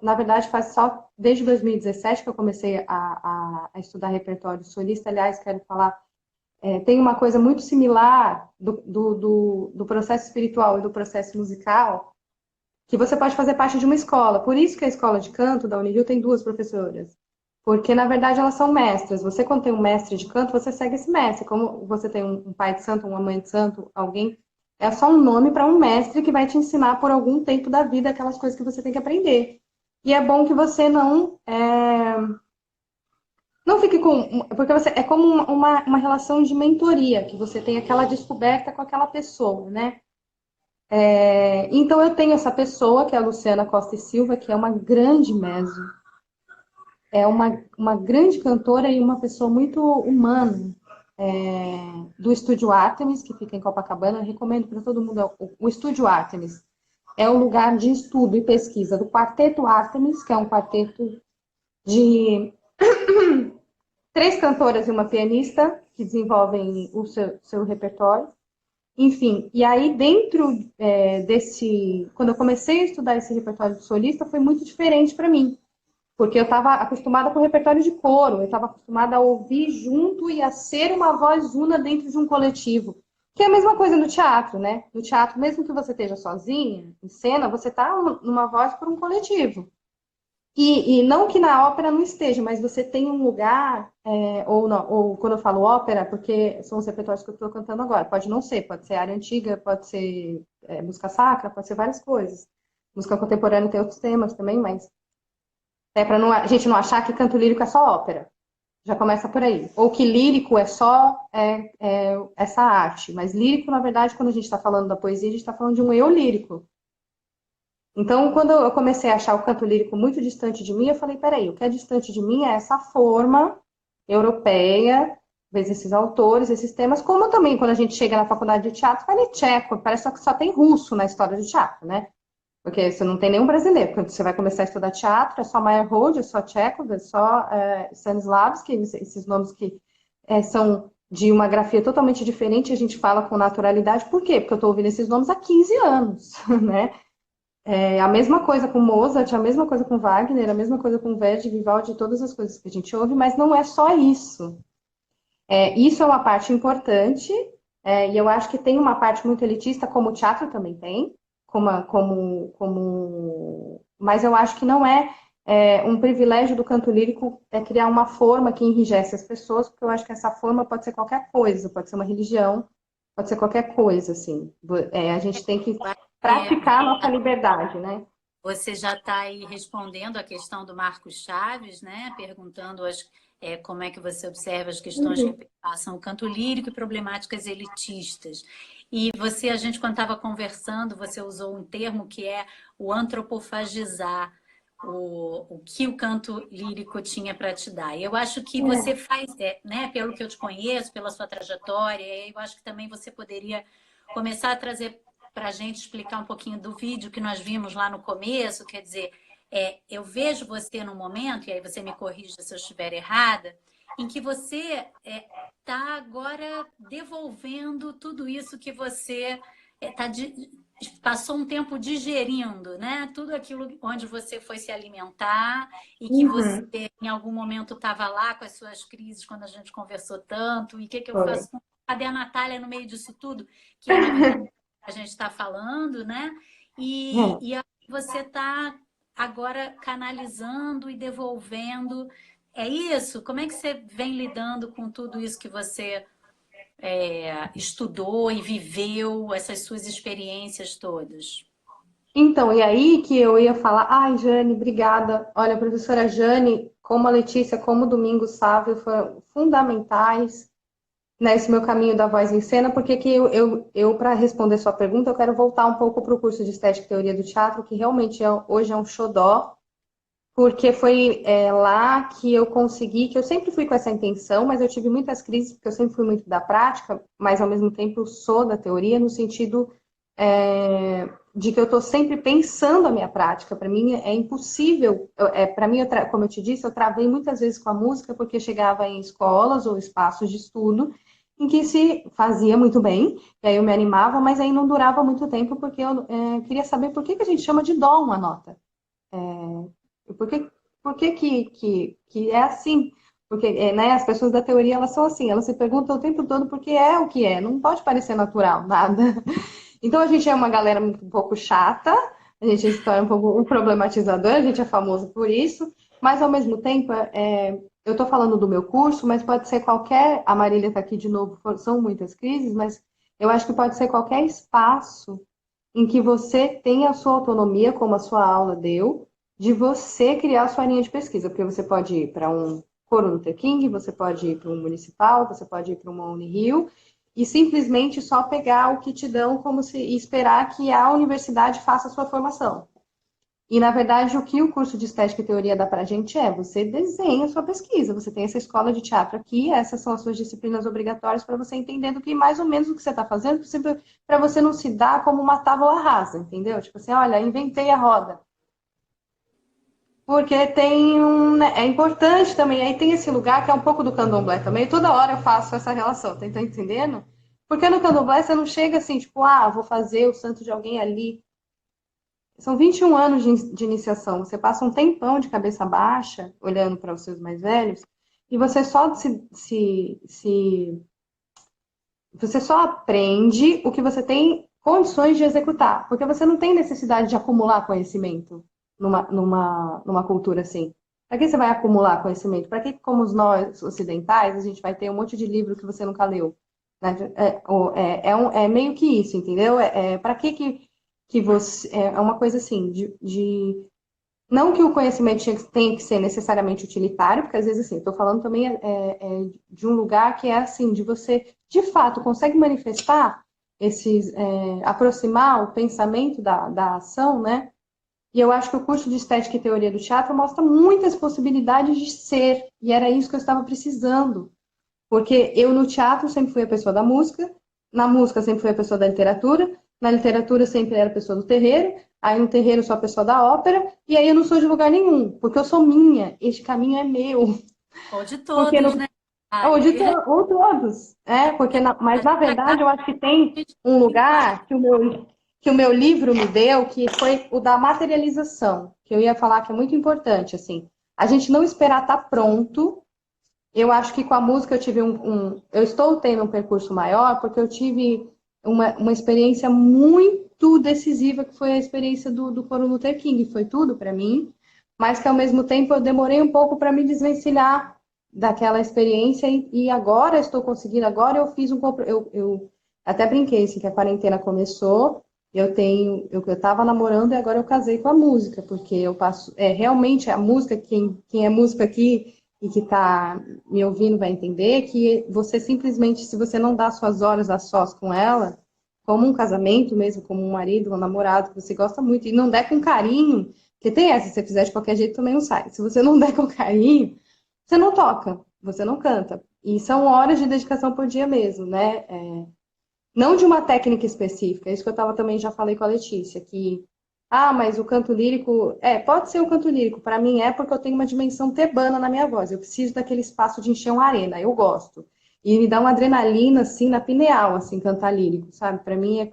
[SPEAKER 3] na verdade, faz só desde 2017 que eu comecei a estudar repertório solista. Aliás, quero falar, tem uma coisa muito similar do processo espiritual e do processo musical, que você pode fazer parte de uma escola. Por isso que a escola de canto da Unirio tem duas professoras. Porque, na verdade, elas são mestras. Você, quando tem um mestre de canto, você segue esse mestre. Como você tem um pai de santo, uma mãe de santo, alguém... É só um nome para um mestre que vai te ensinar por algum tempo da vida aquelas coisas que você tem que aprender. E é bom que você não fique com... Porque é como uma relação de mentoria, que você tem aquela descoberta com aquela pessoa, né? Então, eu tenho essa pessoa, que é a Luciana Costa e Silva, que é uma grande meso. É uma grande cantora e uma pessoa muito humana, do Estúdio Artemis, que fica em Copacabana. Eu recomendo para todo mundo. O Estúdio Artemis é um lugar de estudo e pesquisa do Quarteto Artemis, que é um quarteto de 3 cantoras e uma pianista que desenvolvem o seu repertório. Enfim, e aí dentro quando eu comecei a estudar esse repertório de solista, foi muito diferente para mim. Porque eu estava acostumada com o repertório de coro, eu estava acostumada a ouvir junto e a ser uma voz una dentro de um coletivo. Que é a mesma coisa no teatro, né? No teatro, mesmo que você esteja sozinha, em cena, você está numa voz por um coletivo. E não que na ópera não esteja, mas você tem um lugar, ou quando eu falo ópera, porque são os repertórios que eu estou cantando agora, pode não ser, pode ser área antiga, pode ser música sacra, pode ser várias coisas. Música contemporânea tem outros temas também, mas para a gente não achar que canto lírico é só ópera. Já começa por aí. Ou que lírico é só essa arte. Mas lírico, na verdade, quando a gente está falando da poesia, a gente está falando de um eu lírico. Então, quando eu comecei a achar o canto lírico muito distante de mim, eu falei, peraí, o que é distante de mim é essa forma europeia, vezes esses autores, esses temas, como também quando a gente chega na faculdade de teatro, fala tcheco, parece que só tem russo na história do teatro, né? Porque você não tem nenhum brasileiro. Quando você vai começar a estudar teatro, é só Meyerhold, é só Tchekhov, é só Stanislavski, esses nomes que são de uma grafia totalmente diferente, a gente fala com naturalidade. Por quê? Porque eu estou ouvindo esses nomes há 15 anos, né? A mesma coisa com Mozart, a mesma coisa com Wagner, a mesma coisa com Verdi, Vivaldi, todas as coisas que a gente ouve, mas não é só isso. Isso é uma parte importante, e eu acho que tem uma parte muito elitista, como o teatro também tem, mas eu acho que não um privilégio do canto lírico criar uma forma que enrijece as pessoas, porque eu acho que essa forma pode ser qualquer coisa, pode ser uma religião, pode ser qualquer coisa, assim. A gente tem que
[SPEAKER 2] É,
[SPEAKER 3] praticar a nossa liberdade, né?
[SPEAKER 2] você já está aí respondendo a questão do Marcos Chaves, né? Perguntando como é que você observa as questões que
[SPEAKER 3] Uhum.
[SPEAKER 2] perpassam o canto lírico e problemáticas elitistas. E você, a gente, quando estava conversando, você usou um termo que é o antropofagizar, o que o canto lírico tinha para te dar. E eu acho que você faz, né, pelo que eu te conheço, pela sua trajetória, eu acho que também você poderia começar a trazer para a gente explicar um pouquinho do vídeo que nós vimos lá no começo, quer dizer, eu vejo você num momento, e aí você me corrija se eu estiver errada, em que você está agora devolvendo tudo isso que você passou um tempo digerindo, né? Tudo aquilo onde você foi se alimentar e que você
[SPEAKER 3] Uhum.
[SPEAKER 2] em algum momento estava lá com as suas crises quando a gente conversou tanto, e o que, que eu
[SPEAKER 3] Foi.
[SPEAKER 2] faço com... Cadê a Natália no meio disso tudo? Que é, na verdade, a gente está falando, né? E aí você está agora canalizando e devolvendo. É isso? Como é que você vem lidando com tudo isso que você estudou e viveu, essas suas experiências todas?
[SPEAKER 3] Então, e aí que eu ia falar, ai, Jane, obrigada. Olha, a professora Jane, como a Letícia, como o Domingos Sávio, foram fundamentais nesse meu caminho da voz em cena, porque que eu para responder sua pergunta, eu quero voltar um pouco para o curso de Estética e Teoria do Teatro, que realmente hoje é um xodó, porque foi lá que eu consegui, que eu sempre fui com essa intenção, mas eu tive muitas crises, porque eu sempre fui muito da prática, mas ao mesmo tempo sou da teoria, no sentido de que eu estou sempre pensando a minha prática. Para mim é impossível. Para mim, como eu te disse, eu travei muitas vezes com a música porque chegava em escolas ou espaços de estudo em que se fazia muito bem, e aí eu me animava, mas aí não durava muito tempo porque eu queria saber por que a gente chama de dó uma nota. Por que, por que é assim? Porque né, as pessoas da teoria elas são assim, elas se perguntam o tempo todo porque é o que é, não pode parecer natural, nada. Então a gente é uma galera um pouco chata, a gente se torna um pouco um problematizador, a gente é famoso por isso, mas ao mesmo tempo, eu estou falando do meu curso, mas pode ser qualquer. A Marília está aqui de novo, são muitas crises, mas eu acho que pode ser qualquer espaço em que você tenha a sua autonomia, como a sua aula deu, de você criar a sua linha de pesquisa, porque você pode ir para um coro no King, você pode ir para um municipal, você pode ir para uma Unirio, e simplesmente só pegar o que te dão como se e esperar que a universidade faça a sua formação. E, na verdade, o que o curso de Estética e Teoria dá para a gente você desenha a sua pesquisa, você tem essa escola de teatro aqui, essas são as suas disciplinas obrigatórias para você entender do que mais ou menos o que você está fazendo, para você não se dar como uma tábua rasa, entendeu? Tipo assim, olha, inventei a roda. Porque tem é importante também, aí tem esse lugar que é um pouco do candomblé também, toda hora eu faço essa relação, tá entendendo? Porque no candomblé você não chega assim, tipo, vou fazer o santo de alguém ali. São 21 anos de iniciação. Você passa um tempão de cabeça baixa, olhando para os seus mais velhos, e você só você só aprende o que você tem condições de executar, porque você não tem necessidade de acumular conhecimento numa cultura assim. Para que você vai acumular conhecimento? Para que, como nós ocidentais, a gente vai ter um monte de livro que você nunca leu? Né? É meio que isso, entendeu? Para que você. É uma coisa assim, não que o conhecimento tenha que ser necessariamente utilitário, porque às vezes assim, estou falando também de um lugar que é assim, de você, de fato, consegue manifestar aproximar o pensamento da ação, né? E eu acho que o curso de Estética e Teoria do Teatro mostra muitas possibilidades de ser, e era isso que eu estava precisando. Porque eu no teatro sempre fui a pessoa da música, na música sempre fui a pessoa da literatura, na literatura sempre era a pessoa do terreiro, aí no terreiro sou a pessoa da ópera, e aí eu não sou de lugar nenhum, porque eu sou minha, este caminho é meu.
[SPEAKER 2] Ou de
[SPEAKER 3] Porque
[SPEAKER 2] todos, né?
[SPEAKER 3] ou todos, mas na verdade eu acho que tem um lugar que o meu livro me deu, que foi o da materialização, que eu ia falar que é muito importante, assim, a gente não esperar estar pronto. Eu acho que com a música eu tive eu estou tendo um percurso maior porque eu tive uma experiência muito decisiva, que foi a experiência do Coro Luther King, foi tudo para mim, mas que ao mesmo tempo eu demorei um pouco para me desvencilhar daquela experiência e agora estou conseguindo, agora eu fiz Até brinquei, assim, que a quarentena começou, eu tava namorando e agora eu casei com a música, porque eu passo, realmente a música, quem é músico aqui e que tá me ouvindo vai entender que você simplesmente, se você não dá suas horas a sós com ela, como um casamento mesmo, como um marido, um namorado que você gosta muito, e não der com carinho, porque tem essa, se você fizer de qualquer jeito também não sai. Se você não der com carinho, você não toca, você não canta. E são horas de dedicação por dia mesmo, né? Não de uma técnica específica, isso que eu tava também já falei com a Letícia, que mas o canto lírico, pode ser o canto lírico, para mim é porque eu tenho uma dimensão tebana na minha voz, eu preciso daquele espaço de encher uma arena, eu gosto. E me dá uma adrenalina assim na pineal, assim, cantar lírico, sabe? Para mim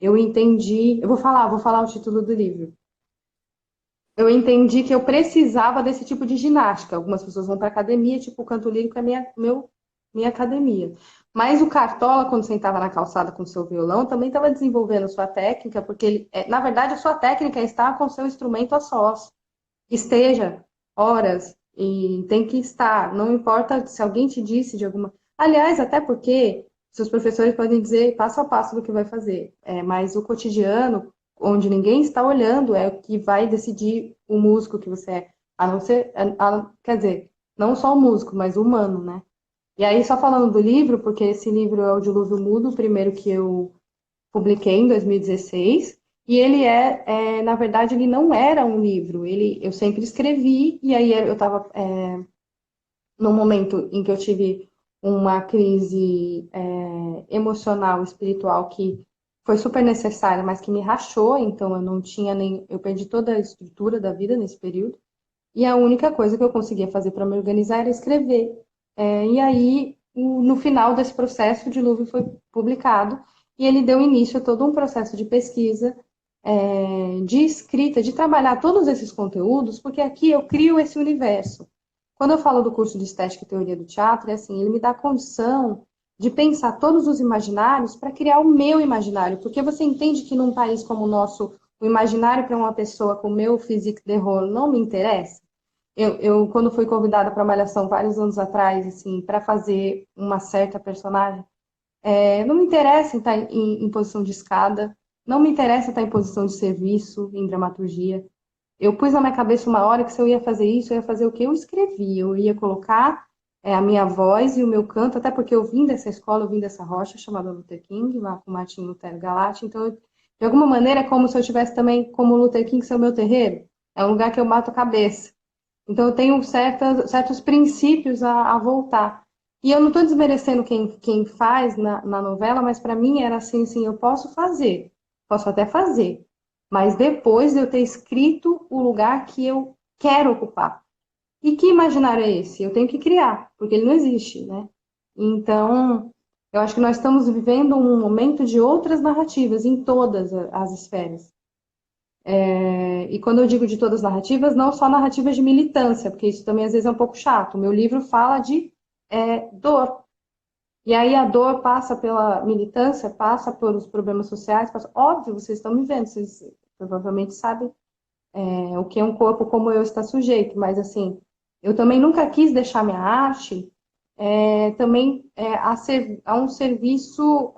[SPEAKER 3] eu entendi, vou falar o título do livro. Eu entendi que eu precisava desse tipo de ginástica. Algumas pessoas vão para academia, tipo, o canto lírico é minha academia. Mas o Cartola, quando sentava na calçada com o seu violão, também estava desenvolvendo sua técnica, porque na verdade, a sua técnica é estar com o seu instrumento a sós. Esteja horas e tem que estar. Não importa se alguém te disse de alguma. Aliás, até porque seus professores podem dizer passo a passo do que vai fazer. Mas o cotidiano, onde ninguém está olhando, é o que vai decidir o músico que você é. A não ser, quer dizer, não só o músico, mas o humano, né? E aí, só falando do livro, porque esse livro é o Dilúvio Mudo, o primeiro que eu publiquei em 2016, e ele na verdade, ele não era um livro, eu sempre escrevi, e aí eu estava num momento em que eu tive uma crise emocional, espiritual, que foi super necessária, mas que me rachou, então eu não tinha nem, eu perdi toda a estrutura da vida nesse período, e a única coisa que eu conseguia fazer para me organizar era escrever. E aí, no final desse processo, o Dilúvio foi publicado e ele deu início a todo um processo de pesquisa, de escrita, de trabalhar todos esses conteúdos, porque aqui eu crio esse universo. Quando eu falo do curso de Estética e Teoria do Teatro, é assim, ele me dá a condição de pensar todos os imaginários para criar o meu imaginário, porque você entende que num país como o nosso, o imaginário para uma pessoa com o meu physique de rôle não me interessa. Quando fui convidada para Malhação vários anos atrás, assim, para fazer uma certa personagem, não me interessa estar em posição de escada, não me interessa estar em posição de serviço, em dramaturgia. Eu pus na minha cabeça uma hora que se eu ia fazer isso, eu ia fazer o que eu escrevi, eu ia colocar a minha voz e o meu canto, até porque eu vim dessa escola, eu vim dessa rocha chamada Luther King, lá com Martin Lutero Galati, então, de alguma maneira, é como se eu tivesse também, como Luther King, ser o meu terreiro, é um lugar que eu mato a cabeça. Então, eu tenho certos princípios a voltar. E eu não estou desmerecendo quem faz na novela, mas para mim era assim, eu posso até fazer, mas depois de eu ter escrito o lugar que eu quero ocupar. E que imaginário é esse? Eu tenho que criar, porque ele não existe, né? Então, eu acho que nós estamos vivendo um momento de outras narrativas em todas as esferas. E quando eu digo de todas as narrativas, não só narrativas de militância, porque isso também às vezes é um pouco chato. O meu livro fala de dor. E aí a dor passa pela militância, passa pelos problemas sociais, óbvio, vocês estão me vendo, vocês provavelmente sabem o que é um corpo como eu está sujeito, mas assim, eu também nunca quis deixar minha arte também a um serviço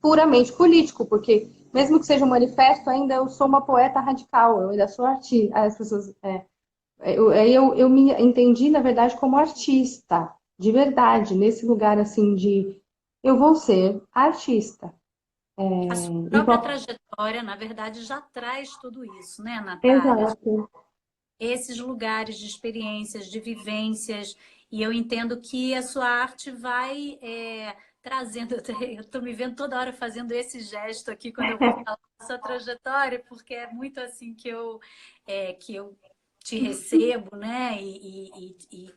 [SPEAKER 3] puramente político, porque mesmo que seja um manifesto, ainda eu sou uma poeta radical, eu ainda sou artista. As pessoas, eu me entendi, na verdade, como artista, de verdade, nesse lugar assim de eu vou ser artista.
[SPEAKER 2] A sua
[SPEAKER 3] E
[SPEAKER 2] própria trajetória, na verdade, já traz tudo isso, né, Natália?
[SPEAKER 3] exato.
[SPEAKER 2] Esses lugares de experiências, de vivências, e eu entendo que a sua arte vai trazendo. Eu estou me vendo toda hora fazendo esse gesto aqui quando eu vou falar da sua trajetória, porque é muito assim que eu te recebo, né? E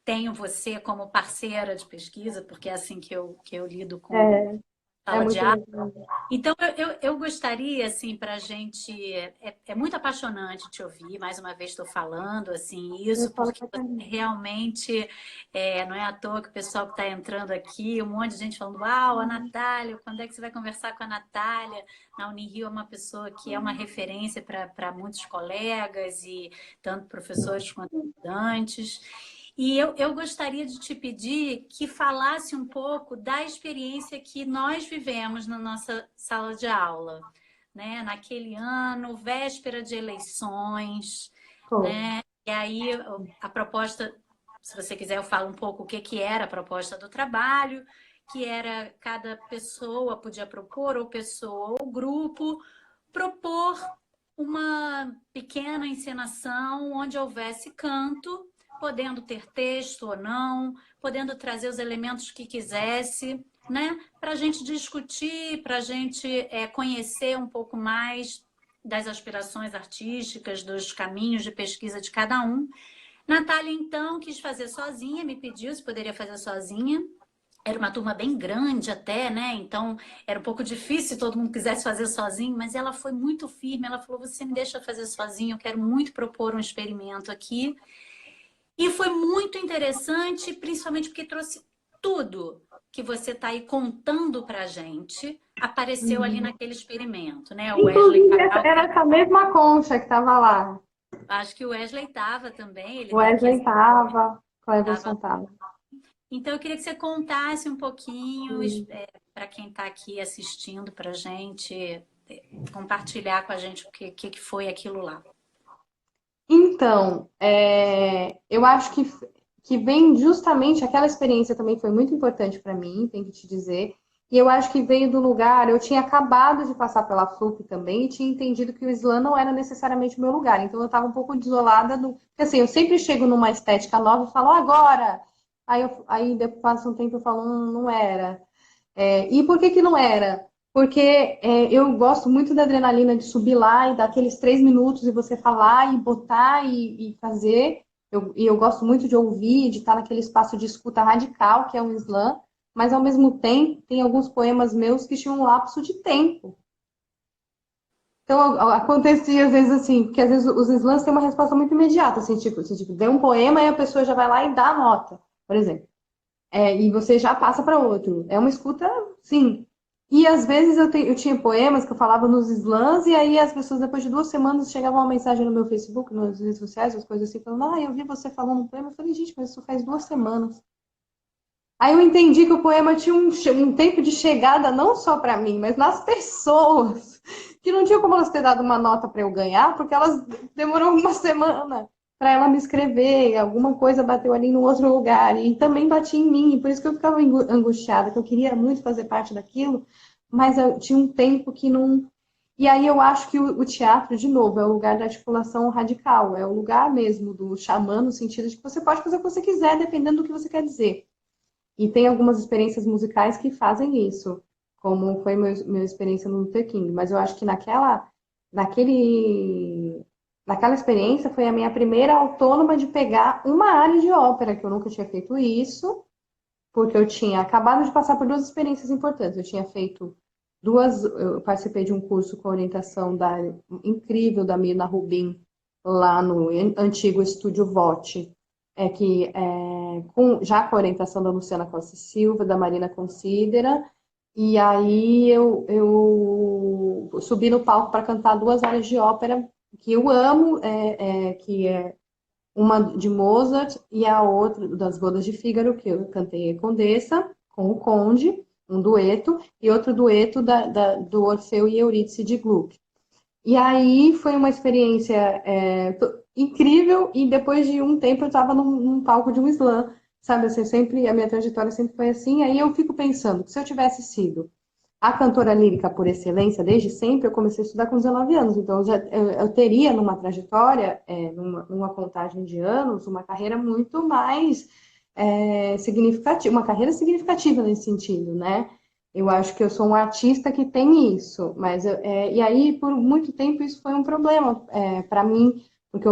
[SPEAKER 2] tenho você como parceira de pesquisa, porque é assim que eu lido com
[SPEAKER 3] É, é
[SPEAKER 2] sala de
[SPEAKER 3] muito
[SPEAKER 2] aula.
[SPEAKER 3] legal.
[SPEAKER 2] Então, eu gostaria, assim, para a gente. É muito apaixonante te ouvir, mais uma vez estou falando, assim,
[SPEAKER 3] Eu
[SPEAKER 2] isso,
[SPEAKER 3] falo
[SPEAKER 2] porque
[SPEAKER 3] pra
[SPEAKER 2] você
[SPEAKER 3] caramba.
[SPEAKER 2] realmente. Não é à toa que o pessoal que está entrando aqui, um monte de gente falando: Uau, a Natália, quando é que você vai conversar com a Natália? Na Unirio é uma pessoa que é uma referência para muitos colegas, e tanto professores quanto estudantes. E eu gostaria de te pedir que falasse um pouco da experiência que nós vivemos na nossa sala de aula, né? Naquele ano, véspera de eleições,
[SPEAKER 3] Pô.
[SPEAKER 2] né? E aí a proposta, se você quiser, eu falo um pouco o que que era a proposta do trabalho, que era cada pessoa podia propor, ou pessoa ou grupo, propor uma pequena encenação onde houvesse canto, podendo ter texto ou não, podendo trazer os elementos que quisesse, né? Para a gente discutir, para a gente conhecer um pouco mais das aspirações artísticas, dos caminhos de pesquisa de cada um. Natália, então, quis fazer sozinha, me pediu se poderia fazer sozinha. Era uma turma bem grande até, né? Então era um pouco difícil se todo mundo quisesse fazer sozinho, mas ela foi muito firme. Ela falou: Você me deixa fazer sozinho, eu quero muito propor um experimento aqui. E foi muito interessante, principalmente porque trouxe tudo que você está aí contando para a gente, apareceu ali
[SPEAKER 3] Uhum.
[SPEAKER 2] naquele experimento, né? O Wesley
[SPEAKER 3] Inclusive,
[SPEAKER 2] Cabral,
[SPEAKER 3] era essa mesma concha que estava lá.
[SPEAKER 2] acho que o Wesley estava também, ele
[SPEAKER 3] O
[SPEAKER 2] está aqui.
[SPEAKER 3] Wesley estava, Cleverson
[SPEAKER 2] Estava.
[SPEAKER 3] estava.
[SPEAKER 2] Então, eu queria que você contasse um pouquinho para quem está aqui assistindo para a gente, compartilhar com a gente o que foi aquilo lá.
[SPEAKER 3] Então, eu acho que vem justamente aquela experiência também foi muito importante para mim, tem que te dizer. E eu acho que veio do lugar, eu tinha acabado de passar pela FLUP também e tinha entendido que o slam não era necessariamente o meu lugar. Então eu estava um pouco desolada do. Porque assim, eu sempre chego numa estética nova e falo, agora! Aí depois passa um tempo eu falo, não era. E por que que não era? Porque eu gosto muito da adrenalina de subir lá e dar aqueles 3 minutos e você falar e botar e fazer. E eu gosto muito de ouvir, de estar naquele espaço de escuta radical, que é um slam, mas ao mesmo tempo tem alguns poemas meus que tinham um lapso de tempo. Então acontecia às vezes assim, porque às vezes os slams têm uma resposta muito imediata, assim, tipo, você tipo, dê um poema e a pessoa já vai lá e dá a nota, por exemplo. E você já passa para outro. É uma escuta, sim. E às vezes eu tinha poemas que eu falava nos slams, e aí as pessoas, depois de 2 semanas, chegavam uma mensagem no meu Facebook, nas redes sociais, as coisas assim, falando, eu vi você falando um poema. Eu falei, gente, mas isso faz 2 semanas. Aí eu entendi que o poema tinha um tempo de chegada não só para mim, mas nas pessoas, que não tinha como elas ter dado uma nota para eu ganhar, porque elas demorou uma semana para ela me escrever, alguma coisa bateu ali no outro lugar, e também batia em mim, e por isso que eu ficava angustiada, que eu queria muito fazer parte daquilo, mas eu tinha um tempo que não. E aí eu acho que o teatro, de novo, é o lugar da articulação radical, é o lugar mesmo do xamã, no sentido de que você pode fazer o que você quiser, dependendo do que você quer dizer. E tem algumas experiências musicais que fazem isso, como foi minha experiência no Luther King. Mas eu acho que naquela experiência foi a minha primeira autônoma de pegar uma área de ópera, que eu nunca tinha feito isso, porque eu tinha acabado de passar por 2 experiências importantes. Eu tinha feito eu participei de um curso com orientação incrível da Mirna Rubin, lá no antigo Estúdio Vote, já com a orientação da Luciana Costa e Silva, da Marina Considera, e aí eu subi no palco para cantar 2 áreas de ópera que eu amo, que é uma de Mozart e a outra das Bodas de Fígaro, que eu cantei a Condessa com o Conde, um dueto, e outro dueto do Orfeu e Eurídice de Gluck. E aí foi uma experiência incrível, e depois de um tempo eu estava num palco de um slam, sabe? Assim, a minha trajetória sempre foi assim. Aí eu fico pensando que se eu tivesse sido a cantora lírica por excelência desde sempre, eu comecei a estudar com 19 anos, então eu teria numa trajetória, numa contagem de anos, uma carreira muito mais significativa, uma carreira significativa nesse sentido, né? Eu acho que eu sou um artista que tem isso, mas e aí por muito tempo isso foi um problema para mim, porque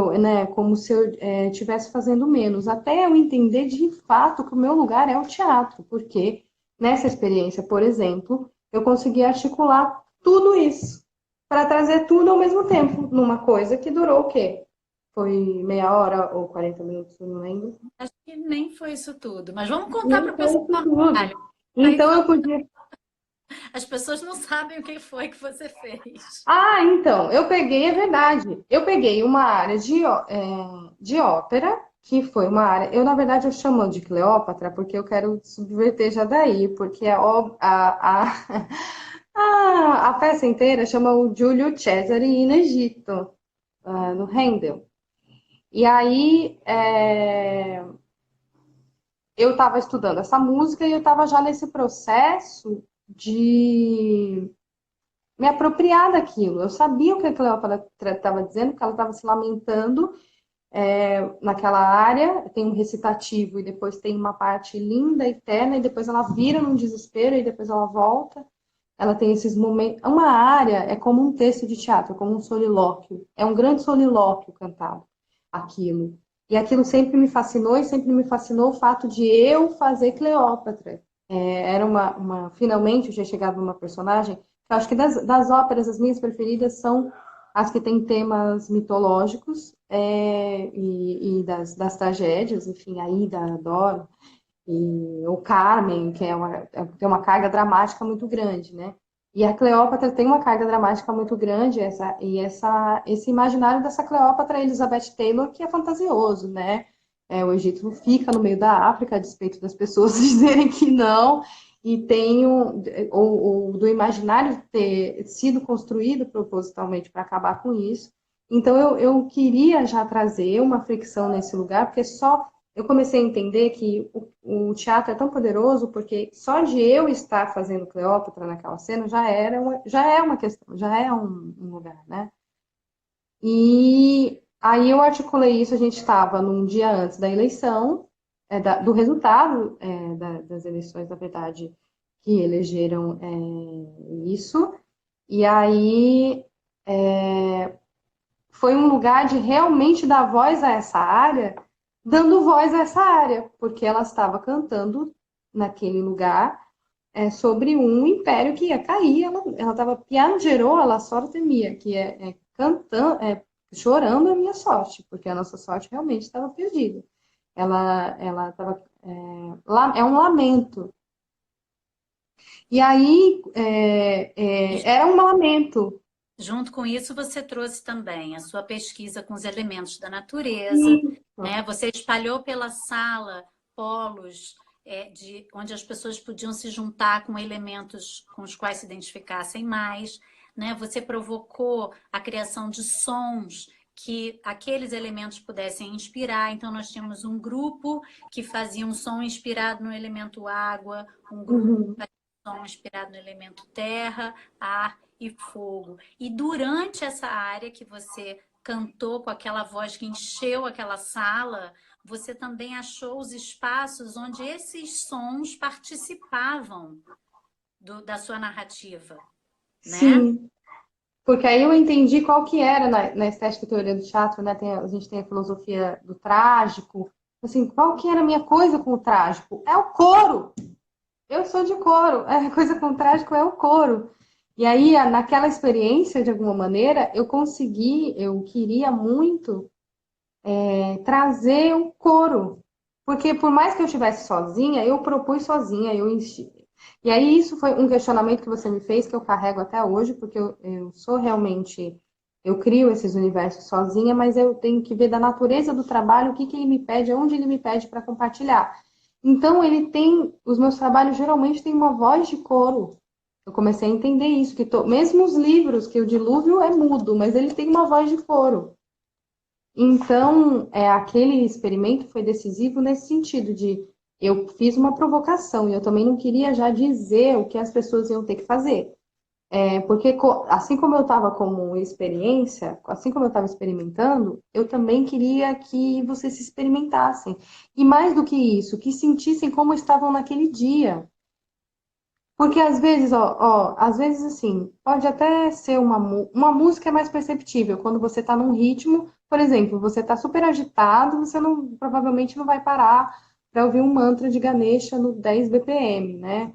[SPEAKER 3] como se eu estivesse fazendo menos, até eu entender de fato que o meu lugar é o teatro, porque nessa experiência, por exemplo, eu consegui articular tudo isso para trazer tudo ao mesmo tempo numa coisa que durou o quê? Foi meia hora ou 40 minutos, eu não lembro.
[SPEAKER 2] Acho que nem foi isso tudo, mas vamos contar
[SPEAKER 3] Nem
[SPEAKER 2] para o
[SPEAKER 3] foi
[SPEAKER 2] pessoal.
[SPEAKER 3] isso tudo.
[SPEAKER 2] Aí
[SPEAKER 3] Então eu podia.
[SPEAKER 2] as pessoas não sabem o que foi que você fez.
[SPEAKER 3] Então, eu peguei, é verdade. Eu peguei uma área de ópera que foi uma área. Eu, na verdade, eu chamo de Cleópatra porque eu quero subverter já daí, porque a peça inteira chama o Giulio Cesare no Egito, no Handel. E aí eu estava estudando essa música e eu estava já nesse processo de me apropriar daquilo. Eu sabia o que a Cleópatra estava dizendo, que ela estava se lamentando naquela área, tem um recitativo e depois tem uma parte linda, eterna, e depois ela vira num desespero e depois ela volta. Ela tem esses momentos. Uma área é como um texto de teatro, como um solilóquio. É um grande solilóquio cantado, aquilo. E aquilo sempre me fascinou e sempre me fascinou o fato de eu fazer Cleópatra. Era finalmente eu tinha chegado numa personagem. Eu acho que das óperas, as minhas preferidas são as que têm temas mitológicos e das tragédias, enfim, a Ida, a Doro, e o Carmen, que tem uma carga dramática muito grande, né? E a Cleópatra tem uma carga dramática muito grande, esse imaginário dessa Cleópatra Elizabeth Taylor, que é fantasioso, né? O Egito fica no meio da África, a despeito das pessoas dizerem que não, e tem do imaginário ter sido construído propositalmente para acabar com isso. Então eu queria já trazer uma fricção nesse lugar, porque eu comecei a entender que o teatro é tão poderoso porque só de eu estar fazendo Cleópatra naquela cena já é uma questão, já é um lugar, né? E aí eu articulei isso, a gente estava num dia antes da eleição, do resultado das eleições, na verdade, que elegeram isso. E aí foi um lugar de realmente dar voz a essa área, dando voz a essa área, porque ela estava cantando naquele lugar sobre um império que ia cair, ela estava piangerò alla sorte mia, que cantando, chorando a minha sorte, porque a nossa sorte realmente estava perdida. Ela estava é um lamento. E aí era um lamento.
[SPEAKER 2] Junto com isso, você trouxe também a sua pesquisa com os elementos da natureza,
[SPEAKER 3] Isso.
[SPEAKER 2] né? Você espalhou pela sala polos onde as pessoas podiam se juntar com elementos com os quais se identificassem mais, né? Você provocou a criação de sons que aqueles elementos pudessem inspirar. Então, nós tínhamos um grupo que fazia um som inspirado no elemento água, um grupo que fazia um som inspirado no elemento terra, ar e fogo. E durante essa área que você cantou com aquela voz que encheu aquela sala, você também achou os espaços onde esses sons participavam da sua narrativa, né?
[SPEAKER 3] Sim, porque aí eu entendi qual que era na estética e teoria do teatro, né? A gente tem a filosofia do trágico. Assim, qual que era a minha coisa com o trágico? É o coro! Eu sou de coro. A coisa com o trágico é o coro. E aí, naquela experiência, de alguma maneira, eu queria muito trazer o coro. Porque por mais que eu estivesse sozinha, eu propus sozinha, E aí isso foi um questionamento que você me fez, que eu carrego até hoje, porque eu sou realmente... Eu crio esses universos sozinha, mas eu tenho que ver da natureza do trabalho, o que ele me pede, onde ele me pede para compartilhar. Então, os meus trabalhos geralmente têm uma voz de coro. Eu comecei a entender isso, mesmo os livros, que o Dilúvio é mudo, mas ele tem uma voz de coro. Então, aquele experimento foi decisivo nesse sentido de eu fiz uma provocação e eu também não queria já dizer o que as pessoas iam ter que fazer. Porque assim como eu estava como experiência, assim como eu estava experimentando, eu também queria que vocês se experimentassem. E mais do que isso, que sentissem como estavam naquele dia. Porque às vezes, às vezes assim, pode até ser uma música é mais perceptível quando você está num ritmo, por exemplo, você está super agitado, você provavelmente não vai parar para ouvir um mantra de Ganesha no 10 BPM, né?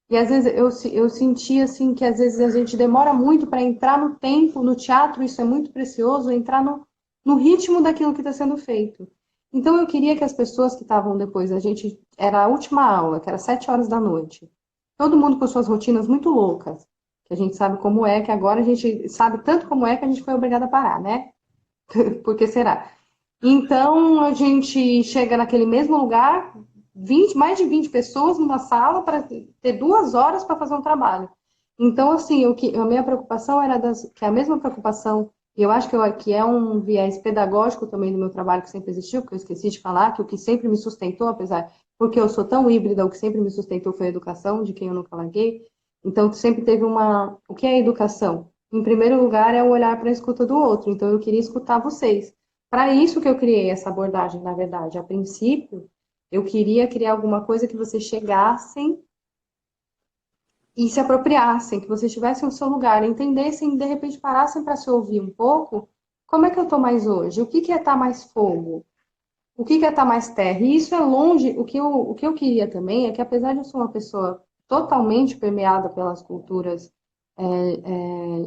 [SPEAKER 3] E às vezes eu senti assim que às vezes a gente demora muito para entrar no tempo, no teatro, isso é muito precioso, entrar no ritmo daquilo que está sendo feito. Então eu queria que as pessoas que estavam depois, era a última aula, que era 7 horas da noite, todo mundo com suas rotinas muito loucas, que a gente sabe como é, que agora a gente sabe tanto como é que a gente foi obrigada a parar, né? Por que será? Então, a gente chega naquele mesmo lugar, mais de 20 pessoas numa sala para ter 2 horas para fazer um trabalho. Então, assim, a minha preocupação era que a mesma preocupação, e eu acho que é um viés pedagógico também do meu trabalho que sempre existiu, porque eu esqueci de falar, que o que sempre me sustentou, porque eu sou tão híbrida, o que sempre me sustentou foi a educação, de quem eu nunca larguei. Então, sempre teve o que é a educação? Em primeiro lugar, é o olhar para a escuta do outro. Então, eu queria escutar vocês. Para isso que eu criei essa abordagem, na verdade. A princípio, eu queria criar alguma coisa que vocês chegassem e se apropriassem, que vocês tivessem o seu lugar, entendessem, de repente parassem para se ouvir um pouco. Como é que eu estou mais hoje? O que é estar mais fogo? O que é estar mais terra? E isso é longe. O que eu queria também é que, apesar de eu ser uma pessoa totalmente permeada pelas culturas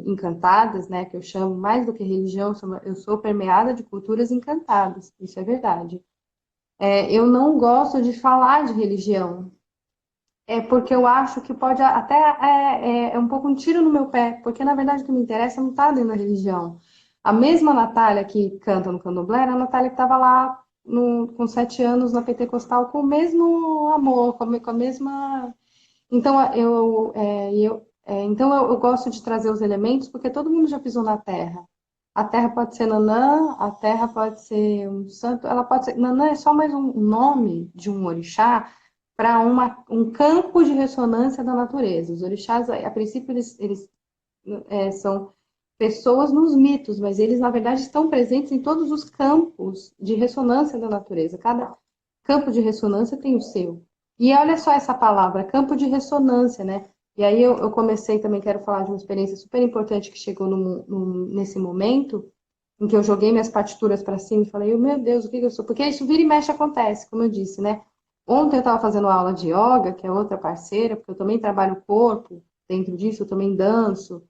[SPEAKER 3] encantadas, né, que eu chamo mais do que religião, eu sou permeada de culturas encantadas, isso é verdade. Eu não gosto de falar de religião, porque eu acho que pode até é um pouco um tiro no meu pé, porque na verdade o que me interessa não está dentro da religião. A mesma Natália que canta no Candomblé era a Natália que estava lá com 7 anos na Pentecostal com o mesmo amor, com a mesma. Então eu gosto de trazer os elementos porque todo mundo já pisou na Terra. A Terra pode ser Nanã, a Terra pode ser um santo, ela pode ser. Nanã é só mais um nome de um orixá para um campo de ressonância da natureza. Os orixás, a princípio, eles são pessoas nos mitos, mas eles, na verdade, estão presentes em todos os campos de ressonância da natureza. Cada campo de ressonância tem o seu. E olha só essa palavra, campo de ressonância, né? E aí eu comecei também, quero falar de uma experiência super importante que chegou nesse momento, em que eu joguei minhas partituras para cima e falei, meu Deus, o que eu sou? Porque isso vira e mexe acontece, como eu disse, né? Ontem eu estava fazendo aula de yoga, que é outra parceira, porque eu também trabalho o corpo, dentro disso eu também danço,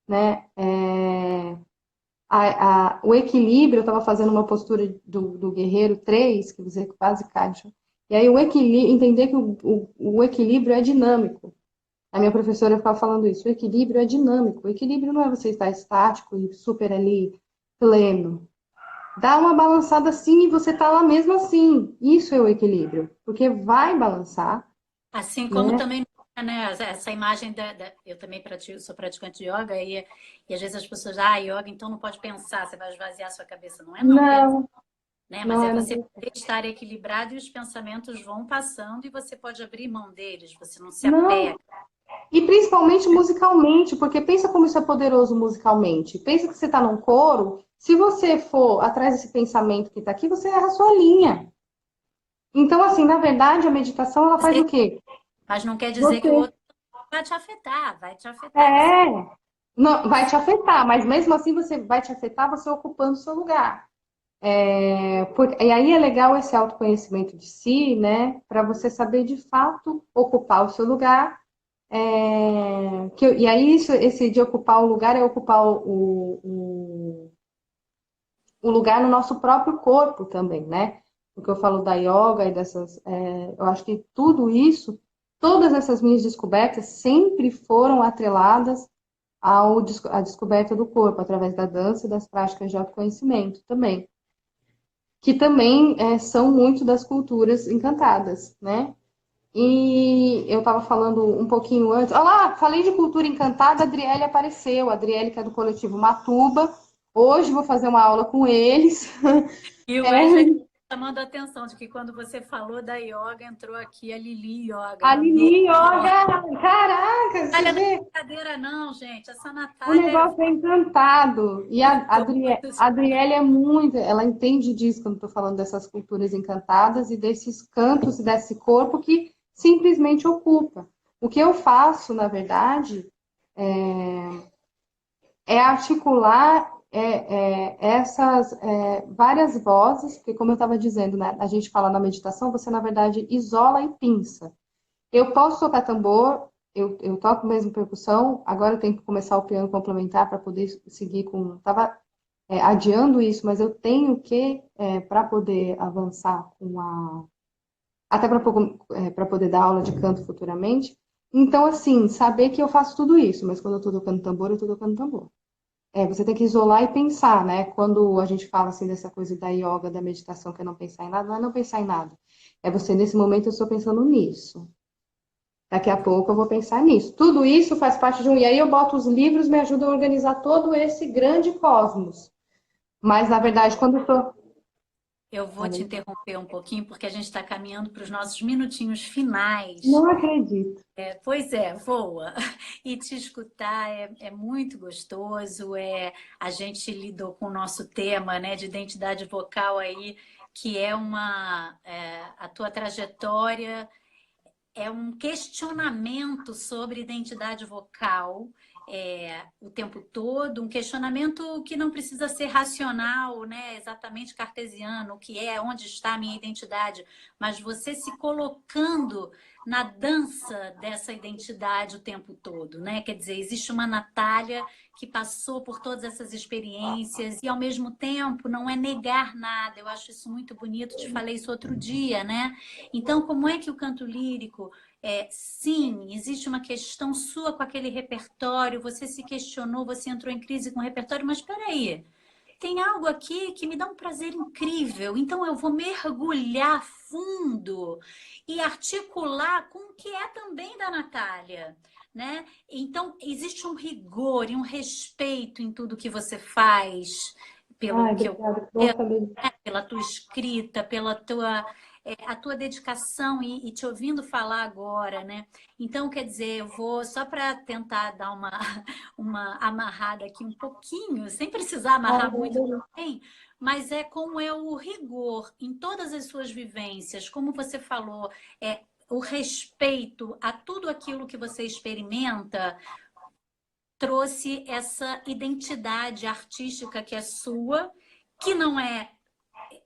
[SPEAKER 3] né? O equilíbrio, eu estava fazendo uma postura do Guerreiro 3, que você quase cai. E aí o equilíbrio, entender que o equilíbrio é dinâmico. A minha professora ficava falando isso, o equilíbrio é dinâmico. O equilíbrio não é você estar estático e super ali, pleno. Dá uma balançada assim e você tá lá mesmo assim. Isso é o equilíbrio, porque vai balançar,
[SPEAKER 2] Assim como
[SPEAKER 3] né?
[SPEAKER 2] também, né, essa imagem eu também sou praticante de yoga e às vezes as pessoas, yoga, então não pode pensar, você vai esvaziar a sua cabeça. Não pensar,
[SPEAKER 3] Não,
[SPEAKER 2] né? Mas
[SPEAKER 3] não
[SPEAKER 2] é
[SPEAKER 3] é.
[SPEAKER 2] você poder estar equilibrado e os pensamentos vão passando e você pode abrir mão deles, você não se
[SPEAKER 3] Não.
[SPEAKER 2] apega.
[SPEAKER 3] E principalmente musicalmente, porque pensa como isso é poderoso musicalmente. Pensa que você está num coro, se você for atrás desse pensamento que está aqui, você erra a sua linha. Então, assim, na verdade, a meditação ela faz o quê?
[SPEAKER 2] Mas não quer dizer que o
[SPEAKER 3] Você
[SPEAKER 2] outro vai te afetar. Você
[SPEAKER 3] é, não, vai te afetar, mas mesmo assim você vai te afetar você ocupando o seu lugar. E aí é legal esse autoconhecimento de si, né? Para você saber de fato ocupar o seu lugar. E aí esse de ocupar o lugar é ocupar o lugar no nosso próprio corpo também, né? Porque eu falo da yoga e eu acho que tudo isso, todas essas minhas descobertas sempre foram atreladas à descoberta do corpo, através da dança e das práticas de autoconhecimento também, que também são muito das culturas encantadas, né? E eu estava falando um pouquinho antes. Olha lá, falei de cultura encantada, a Adriele apareceu. A Adriele, que é do coletivo Matuba. Hoje vou fazer uma aula com eles.
[SPEAKER 2] E o Wesley
[SPEAKER 3] É,
[SPEAKER 2] chamando a atenção de que quando você falou da yoga, entrou aqui a Lili Yoga,
[SPEAKER 3] a
[SPEAKER 2] na minha
[SPEAKER 3] Lili
[SPEAKER 2] yoga.
[SPEAKER 3] Yoga. Caraca, você
[SPEAKER 2] Natália não é
[SPEAKER 3] vê?
[SPEAKER 2] brincadeira, não, gente. Essa
[SPEAKER 3] O
[SPEAKER 2] Natália é
[SPEAKER 3] negócio é encantado. E a
[SPEAKER 2] muito, muito.
[SPEAKER 3] Adriele é muito, ela entende disso quando estou falando dessas culturas encantadas e desses cantos e desse corpo que simplesmente ocupa. O que eu faço, na verdade, é articular essas várias vozes, porque como eu estava dizendo, né, a gente fala na meditação, você na verdade isola e pinça. Eu posso tocar tambor, eu toco mesmo percussão, agora eu tenho que começar o piano complementar para poder seguir com. Estava adiando isso, mas eu tenho que, para poder avançar com a. Até para poder dar aula de canto futuramente. Então, assim, saber que eu faço tudo isso, mas quando eu estou tocando tambor, eu estou tocando tambor. você tem que isolar e pensar, né? Quando a gente fala assim dessa coisa da yoga, da meditação, que é não pensar em nada, não é não pensar em nada. É você, nesse momento, eu estou pensando nisso. Daqui a pouco eu vou pensar nisso. Tudo isso faz parte de um. E aí eu boto os livros, me ajudam a organizar todo esse grande cosmos. Mas, na verdade, quando eu tô.
[SPEAKER 2] Eu vou te
[SPEAKER 3] Olha,
[SPEAKER 2] interromper um pouquinho, porque a gente está caminhando para os nossos minutinhos finais.
[SPEAKER 3] não acredito.
[SPEAKER 2] Pois é, voa. E te escutar é muito gostoso. A gente lidou com o nosso tema, né, de identidade vocal aí, que a tua trajetória é um questionamento sobre identidade vocal o tempo todo, um questionamento que não precisa ser racional, né? Exatamente cartesiano, o que é, onde está a minha identidade, mas você se colocando na dança dessa identidade o tempo todo, né? Quer dizer, existe uma Natália que passou por todas essas experiências e, ao mesmo tempo, não é negar nada. Eu acho isso muito bonito, te falei isso outro dia, né? Então, como é que o canto lírico sim, existe uma questão sua com aquele repertório, você se questionou, você entrou em crise com o repertório, mas espera aí, tem algo aqui que me dá um prazer incrível, então eu vou mergulhar fundo e articular com o que é também da Natália, né? Então, existe um rigor e um respeito em tudo que você faz, pelo
[SPEAKER 3] Ai,
[SPEAKER 2] que eu
[SPEAKER 3] obrigada. Bom saber.
[SPEAKER 2] pela tua escrita, pela tua a tua dedicação e te ouvindo falar agora, né? Então, quer dizer, eu vou só para tentar dar uma amarrada aqui um pouquinho, sem precisar
[SPEAKER 3] Ai,
[SPEAKER 2] amarrar
[SPEAKER 3] eu
[SPEAKER 2] muito
[SPEAKER 3] adorei.
[SPEAKER 2] também, mas é como é o rigor em todas as suas vivências, como você falou, o respeito a tudo aquilo que você experimenta trouxe essa identidade artística que é sua, que não é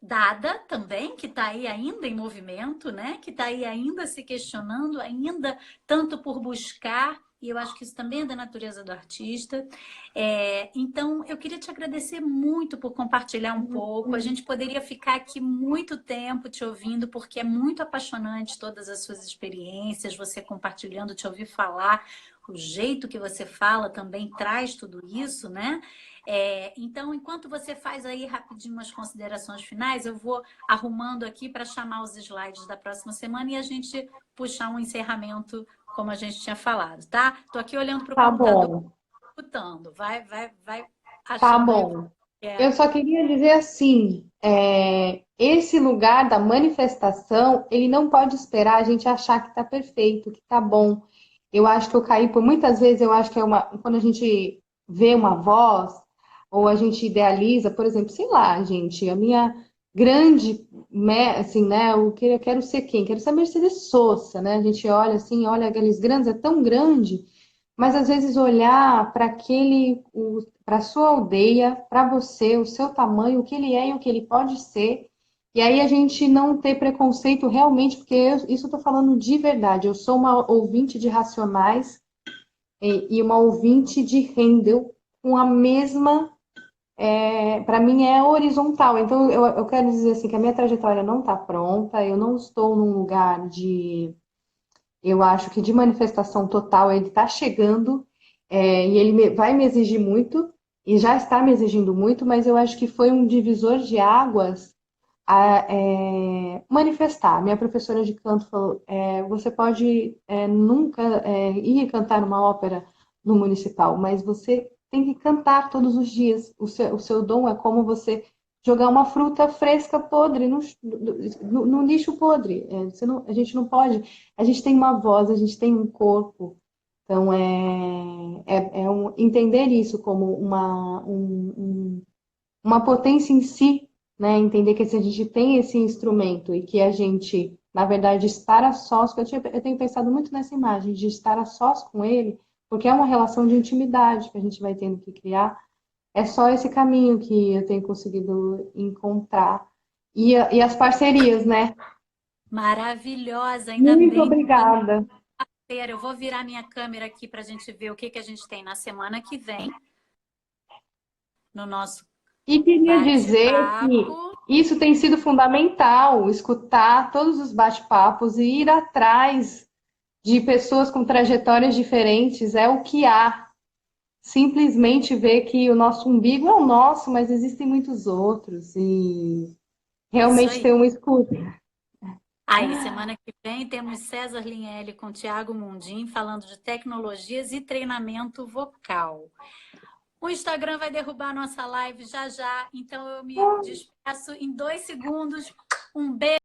[SPEAKER 2] dada também, que está aí ainda em movimento, né? Que está aí ainda se questionando, ainda tanto por buscar, e eu acho que isso também é da natureza do artista. Então, eu queria te agradecer muito por compartilhar um pouco. A gente poderia ficar aqui muito tempo te ouvindo, porque é muito apaixonante todas as suas experiências, você compartilhando, te ouvir falar, o jeito que você fala também traz tudo isso, né? Então, enquanto você faz aí rapidinho umas considerações finais, eu vou arrumando aqui para chamar os slides da próxima semana e a gente puxar um encerramento, como a gente tinha falado, tá? Estou aqui olhando para o
[SPEAKER 3] Tá
[SPEAKER 2] computador,
[SPEAKER 3] bom,
[SPEAKER 2] escutando. Vai
[SPEAKER 3] tá
[SPEAKER 2] achando aí o
[SPEAKER 3] bom.
[SPEAKER 2] que é.
[SPEAKER 3] Eu só queria dizer assim, esse lugar da manifestação, ele não pode esperar a gente achar que está perfeito, que está bom. Eu acho que eu caí por muitas vezes, eu acho que quando a gente vê uma voz, ou a gente idealiza, por exemplo, sei lá, gente, a minha grande, assim, né, eu quero ser quem? Quero ser a Mercedes Sosa, né? A gente olha assim, olha aqueles grandes, é tão grande, mas às vezes olhar para para sua aldeia, para você, o seu tamanho, o que ele é e o que ele pode ser. E aí a gente não ter preconceito realmente, porque isso eu estou falando de verdade. Eu sou uma ouvinte de Racionais e uma ouvinte de Handel com a mesma. Para mim é horizontal. Então eu quero dizer assim que a minha trajetória não está pronta. Eu não estou num lugar de, eu acho que de manifestação total. Ele está chegando e ele vai me exigir muito e já está me exigindo muito, mas eu acho que foi um divisor de águas a manifestar. Minha professora de canto falou: você pode nunca ir cantar numa ópera no municipal, mas você tem que cantar todos os dias. O seu dom é como você jogar uma fruta fresca podre no lixo podre. A gente não pode. A gente tem uma voz, a gente tem um corpo. Então, entender isso como uma potência em si, né? Entender que se a gente tem esse instrumento e que a gente, na verdade, estar a sós, eu tenho pensado muito nessa imagem de estar a sós com ele, porque é uma relação de intimidade que a gente vai tendo que criar. É só esse caminho que eu tenho conseguido encontrar. E as parcerias, né?
[SPEAKER 2] Maravilhosa, ainda
[SPEAKER 3] Muito
[SPEAKER 2] bem.
[SPEAKER 3] obrigada.
[SPEAKER 2] Eu vou virar minha câmera aqui para a gente ver o que que a gente tem na semana que vem no nosso
[SPEAKER 3] E queria dizer que
[SPEAKER 2] bate-papo.
[SPEAKER 3] isso tem sido fundamental, escutar todos os bate-papos e ir atrás de pessoas com trajetórias diferentes é o que há. simplesmente ver que o nosso umbigo é o nosso, mas existem muitos outros, e
[SPEAKER 2] Isso
[SPEAKER 3] realmente
[SPEAKER 2] aí.
[SPEAKER 3] ter uma escuta.
[SPEAKER 2] Aí, semana que vem, temos César Linelli com Tiago Mundim falando de tecnologias e treinamento vocal. O Instagram vai derrubar nossa live já já, então eu me despeço em 2 segundos. Um beijo.